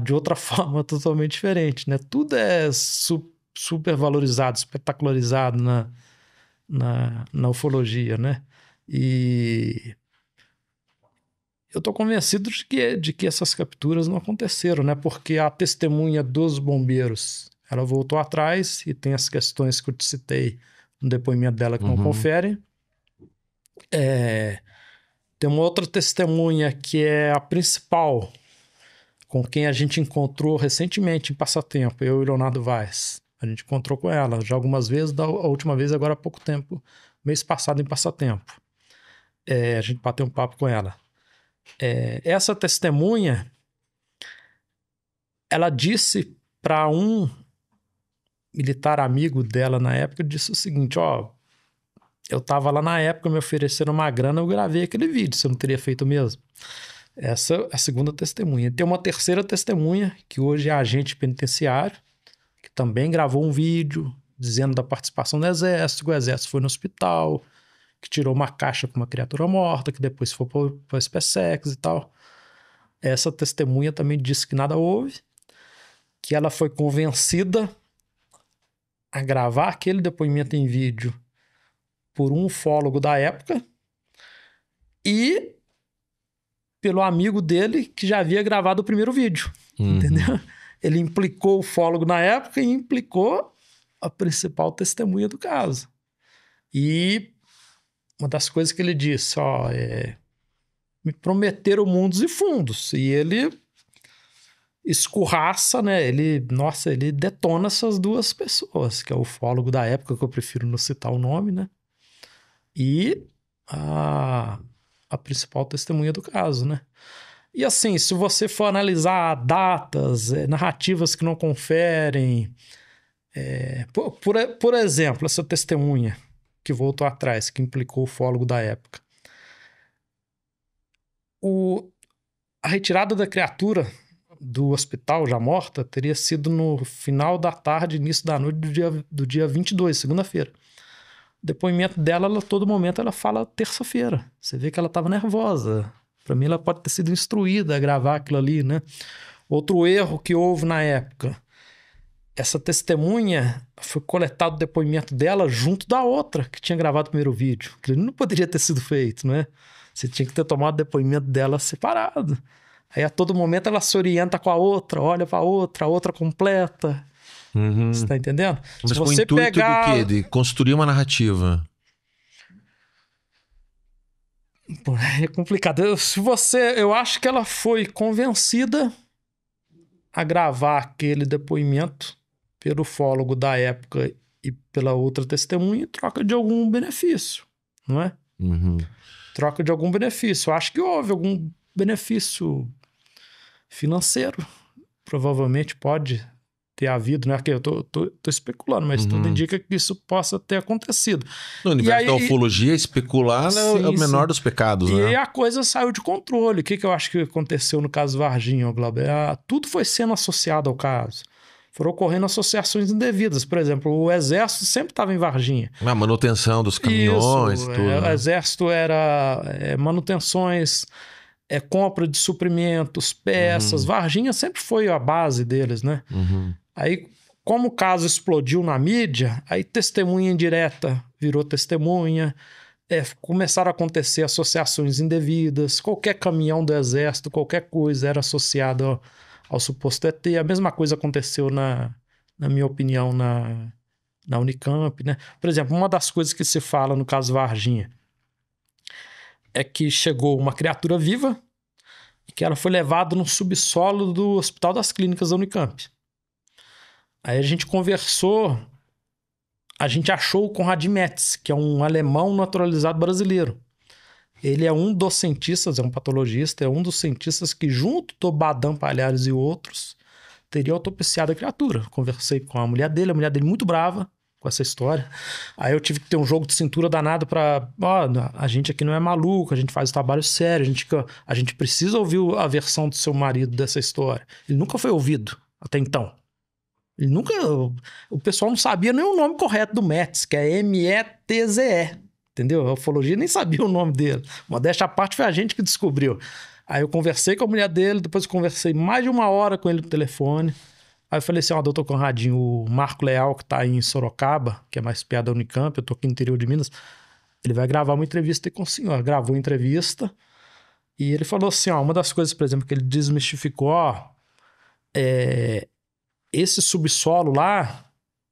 de outra forma totalmente diferente, né? Tudo é super valorizado, espetacularizado na ufologia, né? E eu tô convencido de que essas capturas não aconteceram, né? Porque a testemunha dos bombeiros, ela voltou atrás e tem as questões que eu te citei no depoimento dela que não conferem. Tem uma outra testemunha que é a principal, com quem a gente encontrou recentemente em Passatempo, eu e Leonardo Vaz. A gente encontrou com ela já algumas vezes, a última vez agora há pouco tempo, mês passado em Passatempo. A gente bateu um papo com ela. Essa testemunha, ela disse para um militar amigo dela na época, disse o seguinte, eu tava lá na época, me ofereceram uma grana, eu gravei aquele vídeo, você não teria feito mesmo? Essa é a segunda testemunha. Tem uma terceira testemunha, que hoje é agente penitenciário, que também gravou um vídeo dizendo da participação do Exército, que o Exército foi no hospital, que tirou uma caixa com uma criatura morta, que depois foi para a SpaceX e tal. Essa testemunha também disse que nada houve. que ela foi convencida a gravar aquele depoimento em vídeo por um ufólogo da época e pelo amigo dele que já havia gravado o primeiro vídeo, entendeu? Ele implicou o ufólogo na época e implicou a principal testemunha do caso. E uma das coisas que ele disse, me prometeram mundos e fundos. E ele escorraça, né? Ele detona essas duas pessoas, que é o ufólogo da época, que eu prefiro não citar o nome, né? E a principal testemunha do caso, né? E assim, se você for analisar datas, narrativas que não conferem... Por exemplo, essa testemunha que voltou atrás, que implicou o ufólogo da época. A retirada da criatura do hospital, já morta, teria sido no final da tarde, início da noite do dia 22, segunda-feira. O depoimento dela, a todo momento, ela fala terça-feira. Você vê que ela estava nervosa. Para mim, ela pode ter sido instruída a gravar aquilo ali, né? Outro erro que houve na época. Essa testemunha foi coletado o depoimento dela junto da outra que tinha gravado o primeiro vídeo. Aquilo não poderia ter sido feito, não é? Você tinha que ter tomado o depoimento dela separado. Aí a todo momento ela se orienta com a outra, olha para a outra completa. Você tá entendendo? Mas se com você o intuito pegar... do quê? De construir uma narrativa. É complicado. Eu acho que ela foi convencida a gravar aquele depoimento pelo ufólogo da época e pela outra testemunha em troca de algum benefício, não é? Troca de algum benefício. Eu acho que houve algum benefício financeiro. Provavelmente pode ter havido, né? Aqui eu tô especulando, mas tudo indica que isso possa ter acontecido. No universo da ufologia, especular é o menor dos pecados, né? E a coisa saiu de controle. O que eu acho que aconteceu no caso Varginha, Glauber? Tudo foi sendo associado ao caso. Foram ocorrendo associações indevidas. Por exemplo, o Exército sempre estava em Varginha. A manutenção dos caminhões, tudo. O Exército era manutenções, compra de suprimentos, peças. Varginha sempre foi a base deles, né? Aí, como o caso explodiu na mídia, aí testemunha indireta virou testemunha. Começaram a acontecer associações indevidas. Qualquer caminhão do Exército, qualquer coisa era associado ao suposto ET. A mesma coisa aconteceu, na minha opinião, na Unicamp, né? Por exemplo, uma das coisas que se fala no caso Varginha é que chegou uma criatura viva e que ela foi levada no subsolo do Hospital das Clínicas da Unicamp. Aí a gente conversou, a gente achou o Konrad Metz, que é um alemão naturalizado brasileiro. Ele é um dos cientistas, é um patologista, é um dos cientistas que, junto do Badan Palhares e outros, teria autopsiado a criatura. Conversei com a mulher dele muito brava com essa história. Aí eu tive que ter um jogo de cintura danado para... a gente aqui não é maluco, a gente faz trabalho sério, a gente precisa ouvir a versão do seu marido dessa história. Ele nunca foi ouvido até então. Ele nunca... O pessoal não sabia nem o nome correto do Metz, que é M-E-T-Z-E. Entendeu? A ufologia nem sabia o nome dele. Modéstia à parte, foi a gente que descobriu. Aí eu conversei com a mulher dele, depois conversei mais de 1 hora com ele no telefone. Aí eu falei assim, doutor Conradinho, o Marco Leal, que tá aí em Sorocaba, que é mais perto da Unicamp, eu tô aqui no interior de Minas, ele vai gravar uma entrevista com o senhor. Gravou a entrevista e ele falou assim, uma das coisas, por exemplo, que ele desmistificou, esse subsolo lá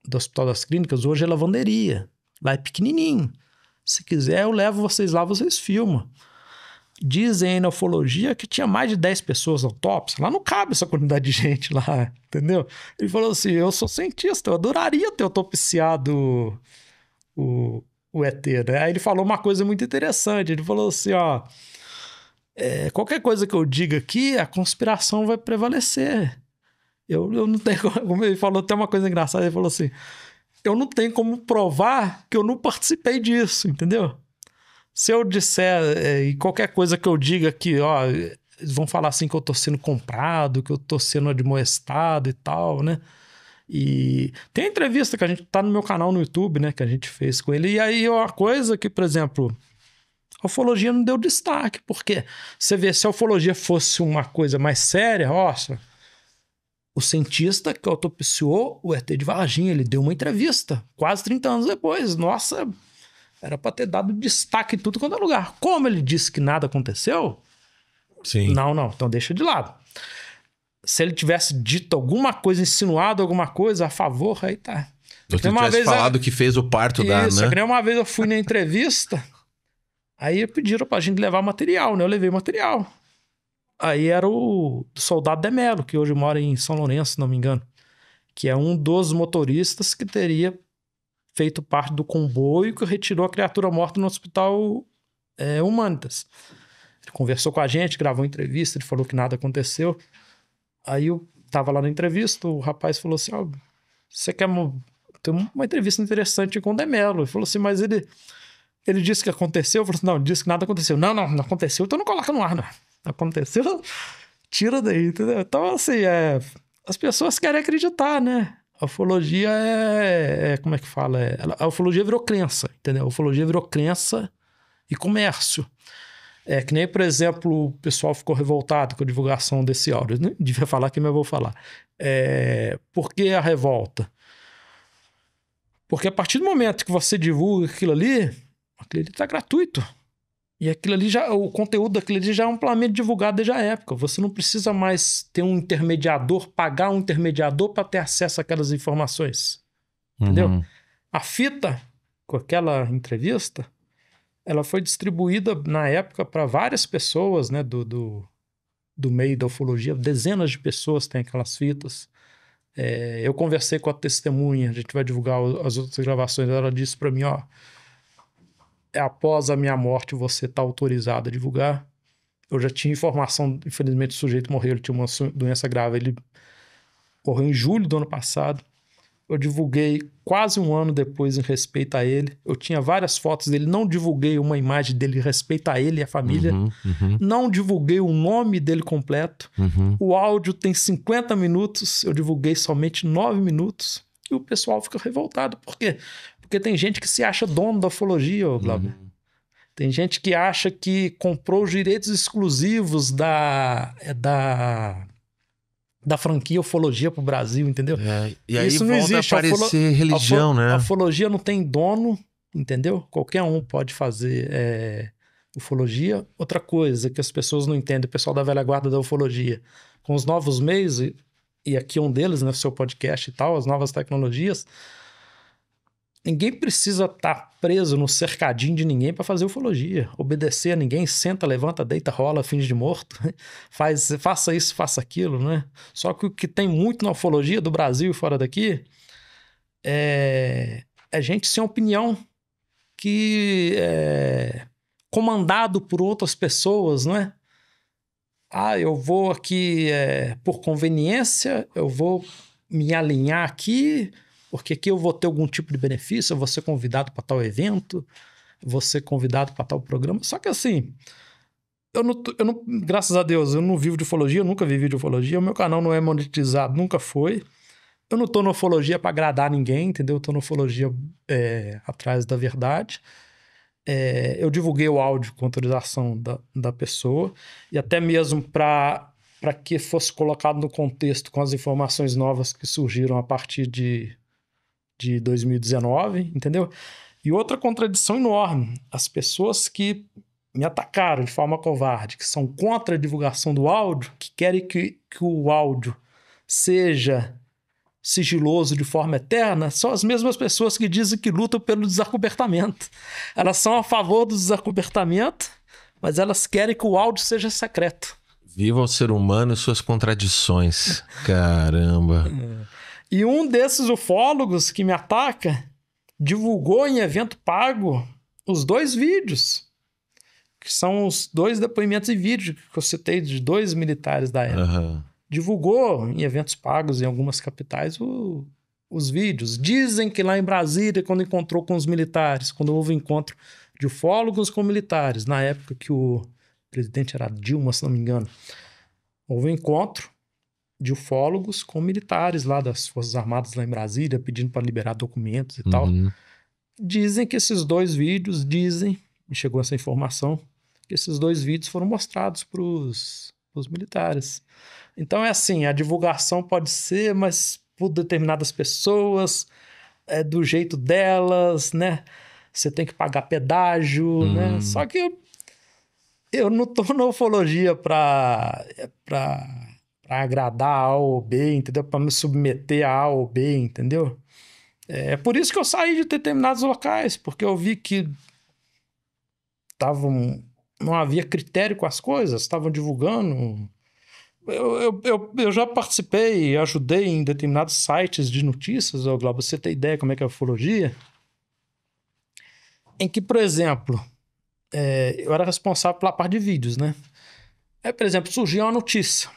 do Hospital das Clínicas hoje é lavanderia. Lá é pequenininho. Se quiser, eu levo vocês lá, vocês filmam. Dizem aí na ufologia que tinha mais de 10 pessoas na autópsia. Lá não cabe essa quantidade de gente lá, entendeu? Ele falou assim, eu sou cientista, eu adoraria ter autopsiado o ET, né? Aí ele falou uma coisa muito interessante. Ele falou assim, qualquer coisa que eu diga aqui, a conspiração vai prevalecer. Eu não tenho... Como ele falou até uma coisa engraçada, ele falou assim... Eu não tenho como provar que eu não participei disso, entendeu? Se eu disser, e qualquer coisa que eu diga aqui, eles vão falar assim que eu tô sendo comprado, que eu tô sendo admoestado e tal, né? E tem a entrevista que a gente tá no meu canal no YouTube, né? Que a gente fez com ele. E aí uma coisa que, por exemplo, a ufologia não deu destaque. Por quê? Você vê, se a ufologia fosse uma coisa mais séria, o cientista que autopsiou o ET de Varginha, ele deu uma entrevista, quase 30 anos depois. Nossa, era para ter dado destaque em tudo quanto é lugar. Como ele disse que nada aconteceu, Sim. não, então deixa de lado. Se ele tivesse dito alguma coisa, insinuado alguma coisa a favor, aí tá. Se você tivesse falado que fez o parto da... Isso, né? que nem uma vez eu fui na entrevista, aí pediram pra gente levar material, né? Eu levei material. Aí era o soldado Demelo, que hoje mora em São Lourenço, se não me engano, que é um dos motoristas que teria feito parte do comboio que retirou a criatura morta no hospital Humanitas. Ele conversou com a gente, gravou uma entrevista, ele falou que nada aconteceu. Aí eu tava lá na entrevista, o rapaz falou assim, ó, você quer ter uma entrevista interessante com o Demelo? Ele falou assim, mas ele disse que aconteceu? Eu falei assim, não, ele disse que nada aconteceu. Não aconteceu, então não coloca no ar, não. Aconteceu, tira daí, entendeu? Então, assim, as pessoas querem acreditar, né? A ufologia como é que fala? A ufologia virou crença, entendeu? A ufologia virou crença e comércio. Que nem, por exemplo, o pessoal ficou revoltado com a divulgação desse áudio. Eu nem devia falar aqui, mas eu vou falar. Por que a revolta? Porque a partir do momento que você divulga aquilo ali está gratuito. E aquilo ali o conteúdo daquilo ali já é amplamente divulgado desde a época. Você não precisa mais ter um intermediador, pagar um intermediador para ter acesso àquelas informações. Entendeu? A fita com aquela entrevista, ela foi distribuída na época para várias pessoas, né, do meio da ufologia. Dezenas de pessoas têm aquelas fitas. Eu conversei com a testemunha, a gente vai divulgar as outras gravações. Ela disse para mim, ó, após a minha morte você está autorizado a divulgar. Eu já tinha informação, infelizmente o sujeito morreu, ele tinha uma doença grave, ele morreu em julho do ano passado. Eu divulguei quase um ano depois em respeito a ele. Eu tinha várias fotos dele, não divulguei uma imagem dele em respeito a ele e a família. Não divulguei o nome dele completo. O áudio tem 50 minutos, eu divulguei somente 9 minutos. E o pessoal fica revoltado. Por quê? Porque tem gente que se acha dono da ufologia, Glauber. Tem gente que acha que comprou os direitos exclusivos da franquia ufologia pro Brasil, entendeu? E aí isso volta a aparecer religião, né? A ufologia não tem dono, entendeu? Qualquer um pode fazer ufologia. Outra coisa que as pessoas não entendem, o pessoal da velha guarda da ufologia, com os novos meios, e aqui um deles, né, seu podcast e tal, as novas tecnologias, ninguém precisa estar preso no cercadinho de ninguém para fazer ufologia. Obedecer a ninguém, senta, levanta, deita, rola, finge de morto. Faça isso, faça aquilo, né? Só que o que tem muito na ufologia do Brasil e fora daqui é gente sem opinião que é comandado por outras pessoas, não é? Eu vou aqui por conveniência, eu vou me alinhar aqui, porque aqui eu vou ter algum tipo de benefício, eu vou ser convidado para tal evento, vou ser convidado para tal programa. Só que assim, eu não, graças a Deus, eu não vivo de ufologia, eu nunca vivi de ufologia, o meu canal não é monetizado, nunca foi. Eu não tô na ufologia para agradar ninguém, entendeu? Eu tô na ufologia atrás da verdade. Eu divulguei o áudio com autorização da pessoa, e até mesmo para que fosse colocado no contexto com as informações novas que surgiram a partir de 2019, entendeu? E outra contradição enorme, as pessoas que me atacaram de forma covarde, que são contra a divulgação do áudio, que querem que o áudio seja sigiloso de forma eterna, são as mesmas pessoas que dizem que lutam pelo desacobertamento. Elas são a favor do desacobertamento, mas elas querem que o áudio seja secreto. Viva o ser humano e suas contradições. Caramba. E um desses ufólogos que me ataca divulgou em evento pago os 2 vídeos, que são os 2 depoimentos em vídeo que eu citei de 2 militares da época. Divulgou em eventos pagos em algumas capitais os vídeos. Dizem que lá em Brasília, quando encontrou com os militares, quando houve encontro de ufólogos com militares, na época que o presidente era Dilma, se não me engano, houve um encontro de ufólogos com militares lá das Forças Armadas lá em Brasília, pedindo para liberar documentos e tal. Dizem que esses 2 vídeos, me chegou essa informação, que esses 2 vídeos foram mostrados para os militares. Então é assim, a divulgação pode ser, mas por determinadas pessoas, do jeito delas, né? Você tem que pagar pedágio, né? Só que eu não tô na ufologia para agradar A ou B, entendeu? Para me submeter a A ou B, entendeu? É por isso que eu saí de determinados locais, porque eu vi que não havia critério com as coisas, estavam divulgando. Eu já participei e ajudei em determinados sites de notícias, ô Glauber, você tem ideia como é que é a ufologia? Em que, por exemplo, eu era responsável pela parte de vídeos, né? Aí, por exemplo, surgia uma notícia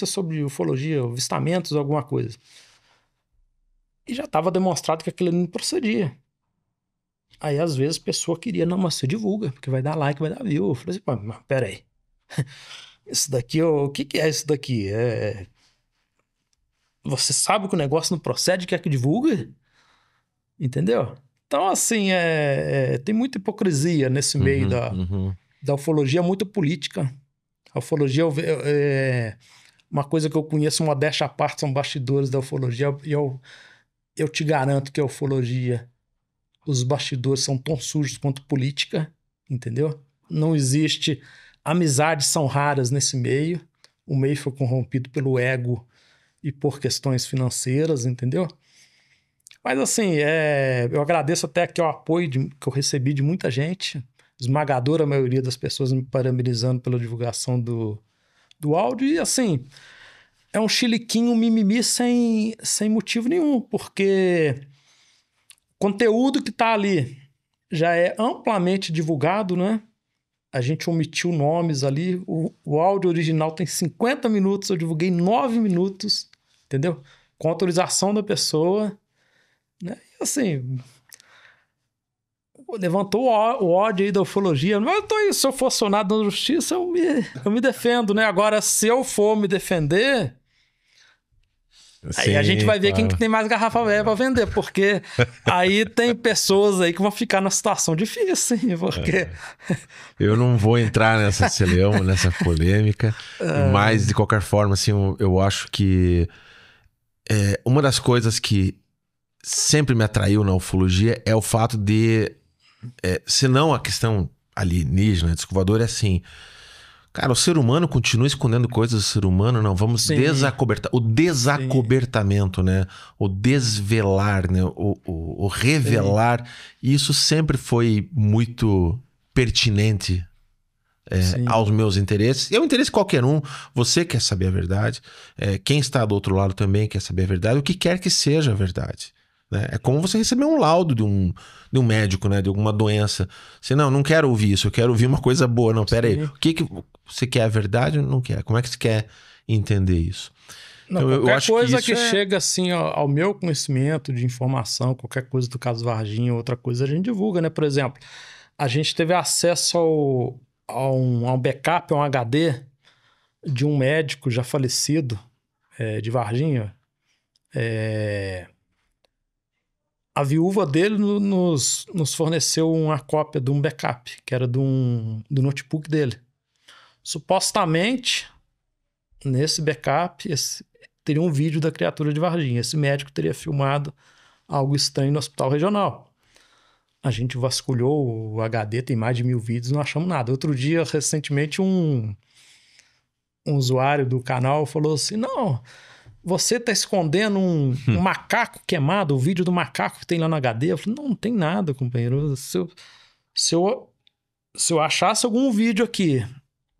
sobre ufologia, avistamentos, alguma coisa. E já estava demonstrado que aquilo não procedia. Aí, às vezes, a pessoa queria, não, mas você divulga, porque vai dar like, vai dar view. Eu falei assim, pô, mas peraí. Isso daqui, o que é isso daqui? Você sabe que o negócio não procede, quer que divulgue? Entendeu? Então, assim, tem muita hipocrisia nesse meio da ufologia, muita política. A ufologia é uma coisa que eu conheço, modéstia à parte, são bastidores da ufologia. E eu te garanto que a ufologia, os bastidores são tão sujos quanto política, entendeu? Não existe... Amizades são raras nesse meio. O meio foi corrompido pelo ego e por questões financeiras, entendeu? Mas assim, eu agradeço até aqui o apoio que eu recebi de muita gente, esmagadora maioria das pessoas me parabenizando pela divulgação do áudio, e assim, é um chiliquinho, um mimimi sem motivo nenhum, porque o conteúdo que tá ali já é amplamente divulgado, né? A gente omitiu nomes ali, o áudio original tem 50 minutos, eu divulguei 9 minutos, entendeu? Com autorização da pessoa, né? E assim, levantou o ódio aí da ufologia. Mas se eu for acionado na justiça, eu me defendo, né? Agora, se eu for me defender, aí a gente vai ver quem que tem mais garrafa velha pra vender, porque aí tem pessoas aí que vão ficar numa situação difícil, hein? Porque... Eu não vou entrar nessa celeuma, nessa polêmica, mas de qualquer forma, assim, eu acho que uma das coisas que sempre me atraiu na ufologia é o fato de, se não a questão alienígena, disco voador, é assim, cara, o ser humano continua escondendo coisas do ser humano, não, vamos desacobertar, o desacobertamento, né, o desvelar, né, o revelar, isso sempre foi muito pertinente aos meus interesses. É um interesse qualquer um. Você quer saber a verdade. Quem está do outro lado também quer saber a verdade. O que quer que seja a verdade. Né? É como você receber um laudo de um médico, né? De alguma doença. Você, não quero ouvir isso. Eu quero ouvir uma coisa boa. Não, pera aí. O que você quer a verdade ou não quer? Como é que você quer entender isso? Não, então, qualquer coisa que chega assim ao meu conhecimento de informação, qualquer coisa do caso Varginha, outra coisa, a gente divulga, né? Por exemplo, a gente teve acesso a um backup, a um HD de um médico já falecido de Varginha. A viúva dele nos forneceu uma cópia de um backup, que era do notebook dele. Supostamente, nesse backup, teria um vídeo da criatura de Varginha. Esse médico teria filmado algo estranho no hospital regional. A gente vasculhou o HD, tem mais de 1000 vídeos, não achamos nada. Outro dia, recentemente, um usuário do canal falou assim, não, você está escondendo um macaco queimado, o vídeo do macaco que tem lá no HD. Eu falei, não tem nada, companheiro. Se eu achasse algum vídeo aqui,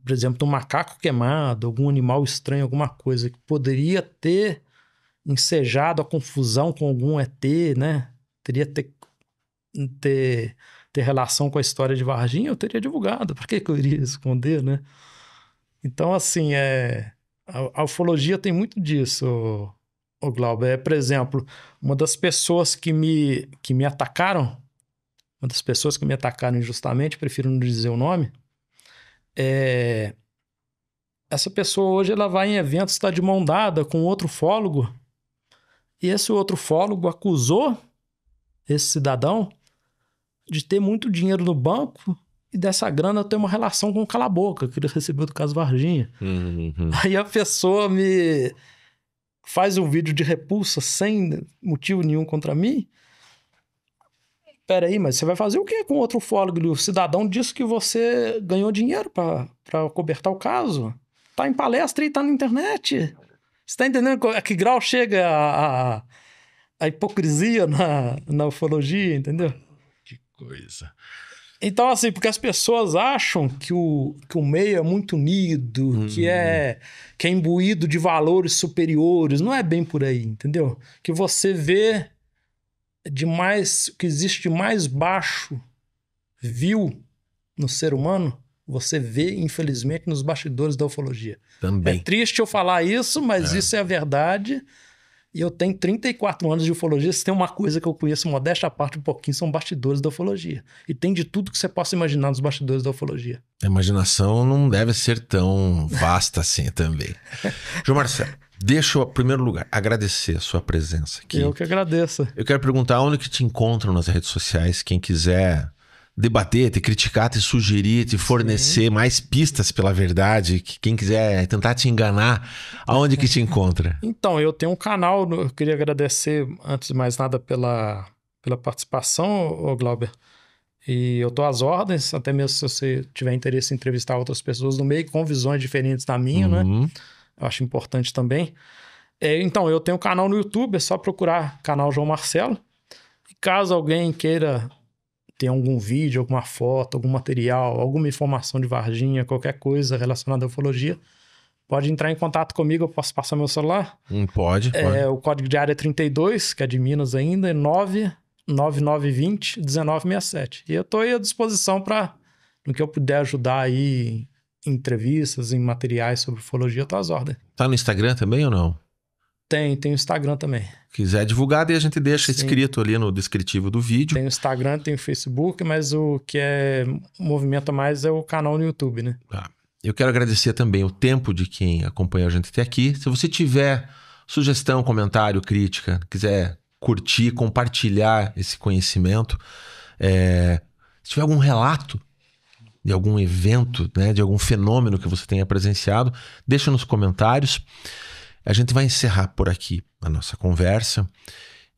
por exemplo, de um macaco queimado, algum animal estranho, alguma coisa que poderia ter ensejado a confusão com algum ET, né? Teria ter relação com a história de Varginha, eu teria divulgado. Por que eu iria esconder, né? Então, assim, a ufologia tem muito disso, o Glauber. Por exemplo, uma das pessoas que me atacaram, uma das pessoas que me atacaram injustamente, prefiro não dizer o nome, essa pessoa hoje ela vai em eventos, está de mão dada com outro ufólogo, e esse outro ufólogo acusou esse cidadão de ter muito dinheiro no banco e dessa grana eu tenho uma relação com o Cala a Boca, que ele recebeu do caso Varginha. Aí a pessoa me faz um vídeo de repulsa sem motivo nenhum contra mim. Peraí, mas você vai fazer o quê com outro ufólogo? O cidadão disse que você ganhou dinheiro para cobertar o caso. Tá em palestra e tá na internet. Você tá entendendo a que grau chega a hipocrisia na ufologia, entendeu? Que coisa. Então, assim, porque as pessoas acham que o meio é muito unido, que é imbuído de valores superiores. Não é bem por aí, entendeu? Que você vê que existe de mais baixo vil no ser humano, você vê, infelizmente, nos bastidores da ufologia. Também. É triste eu falar isso, mas isso é a verdade. E eu tenho 34 anos de ufologia. Se tem uma coisa que eu conheço, modéstia à parte, um pouquinho, são bastidores da ufologia. E tem de tudo que você possa imaginar nos bastidores da ufologia. A imaginação não deve ser tão vasta assim também. João Marcelo, deixa eu, em primeiro lugar, agradecer a sua presença aqui. Eu que agradeço. Eu quero perguntar onde que te encontram nas redes sociais, quem quiser debater, te criticar, te sugerir, te fornecer mais pistas pela verdade, quem quiser tentar te enganar, aonde que te encontra? Então, eu tenho um canal, eu queria agradecer, antes de mais nada, pela participação, Glauber. E eu tô às ordens, até mesmo se você tiver interesse em entrevistar outras pessoas no meio, com visões diferentes da minha, né? Eu acho importante também. Então, eu tenho um canal no YouTube, é só procurar canal João Marcelo. E caso alguém queira ter algum vídeo, alguma foto, algum material, alguma informação de Varginha, qualquer coisa relacionada à ufologia, pode entrar em contato comigo, eu posso passar meu celular? Pode. O código de área é 32, que é de Minas ainda, é 99920-1967. E eu estou aí à disposição para, no que eu puder ajudar aí em entrevistas, em materiais sobre ufologia, eu estou às ordens. Tá no Instagram também ou não? Tem o Instagram também. Quiser divulgar, daí a gente deixa escrito ali no descritivo do vídeo. Tem o Instagram, tem o Facebook, mas o que movimenta mais é o canal no YouTube, né? Eu quero agradecer também o tempo de quem acompanha a gente até aqui. Se você tiver sugestão, comentário, crítica, quiser curtir, compartilhar esse conhecimento, se tiver algum relato de algum evento, né, de algum fenômeno que você tenha presenciado, deixa nos comentários. A gente vai encerrar por aqui a nossa conversa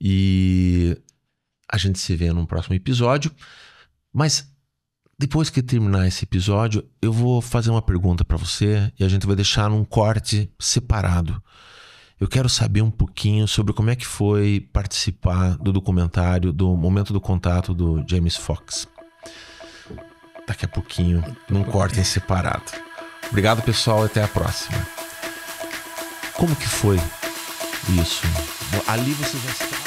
e a gente se vê num próximo episódio. Mas depois que terminar esse episódio, eu vou fazer uma pergunta para você e a gente vai deixar num corte separado. Eu quero saber um pouquinho sobre como é que foi participar do documentário do Momento do Contato do James Fox. Daqui a pouquinho, num corte em separado. Obrigado, pessoal. Até a próxima. Como que foi isso? Ali você já está...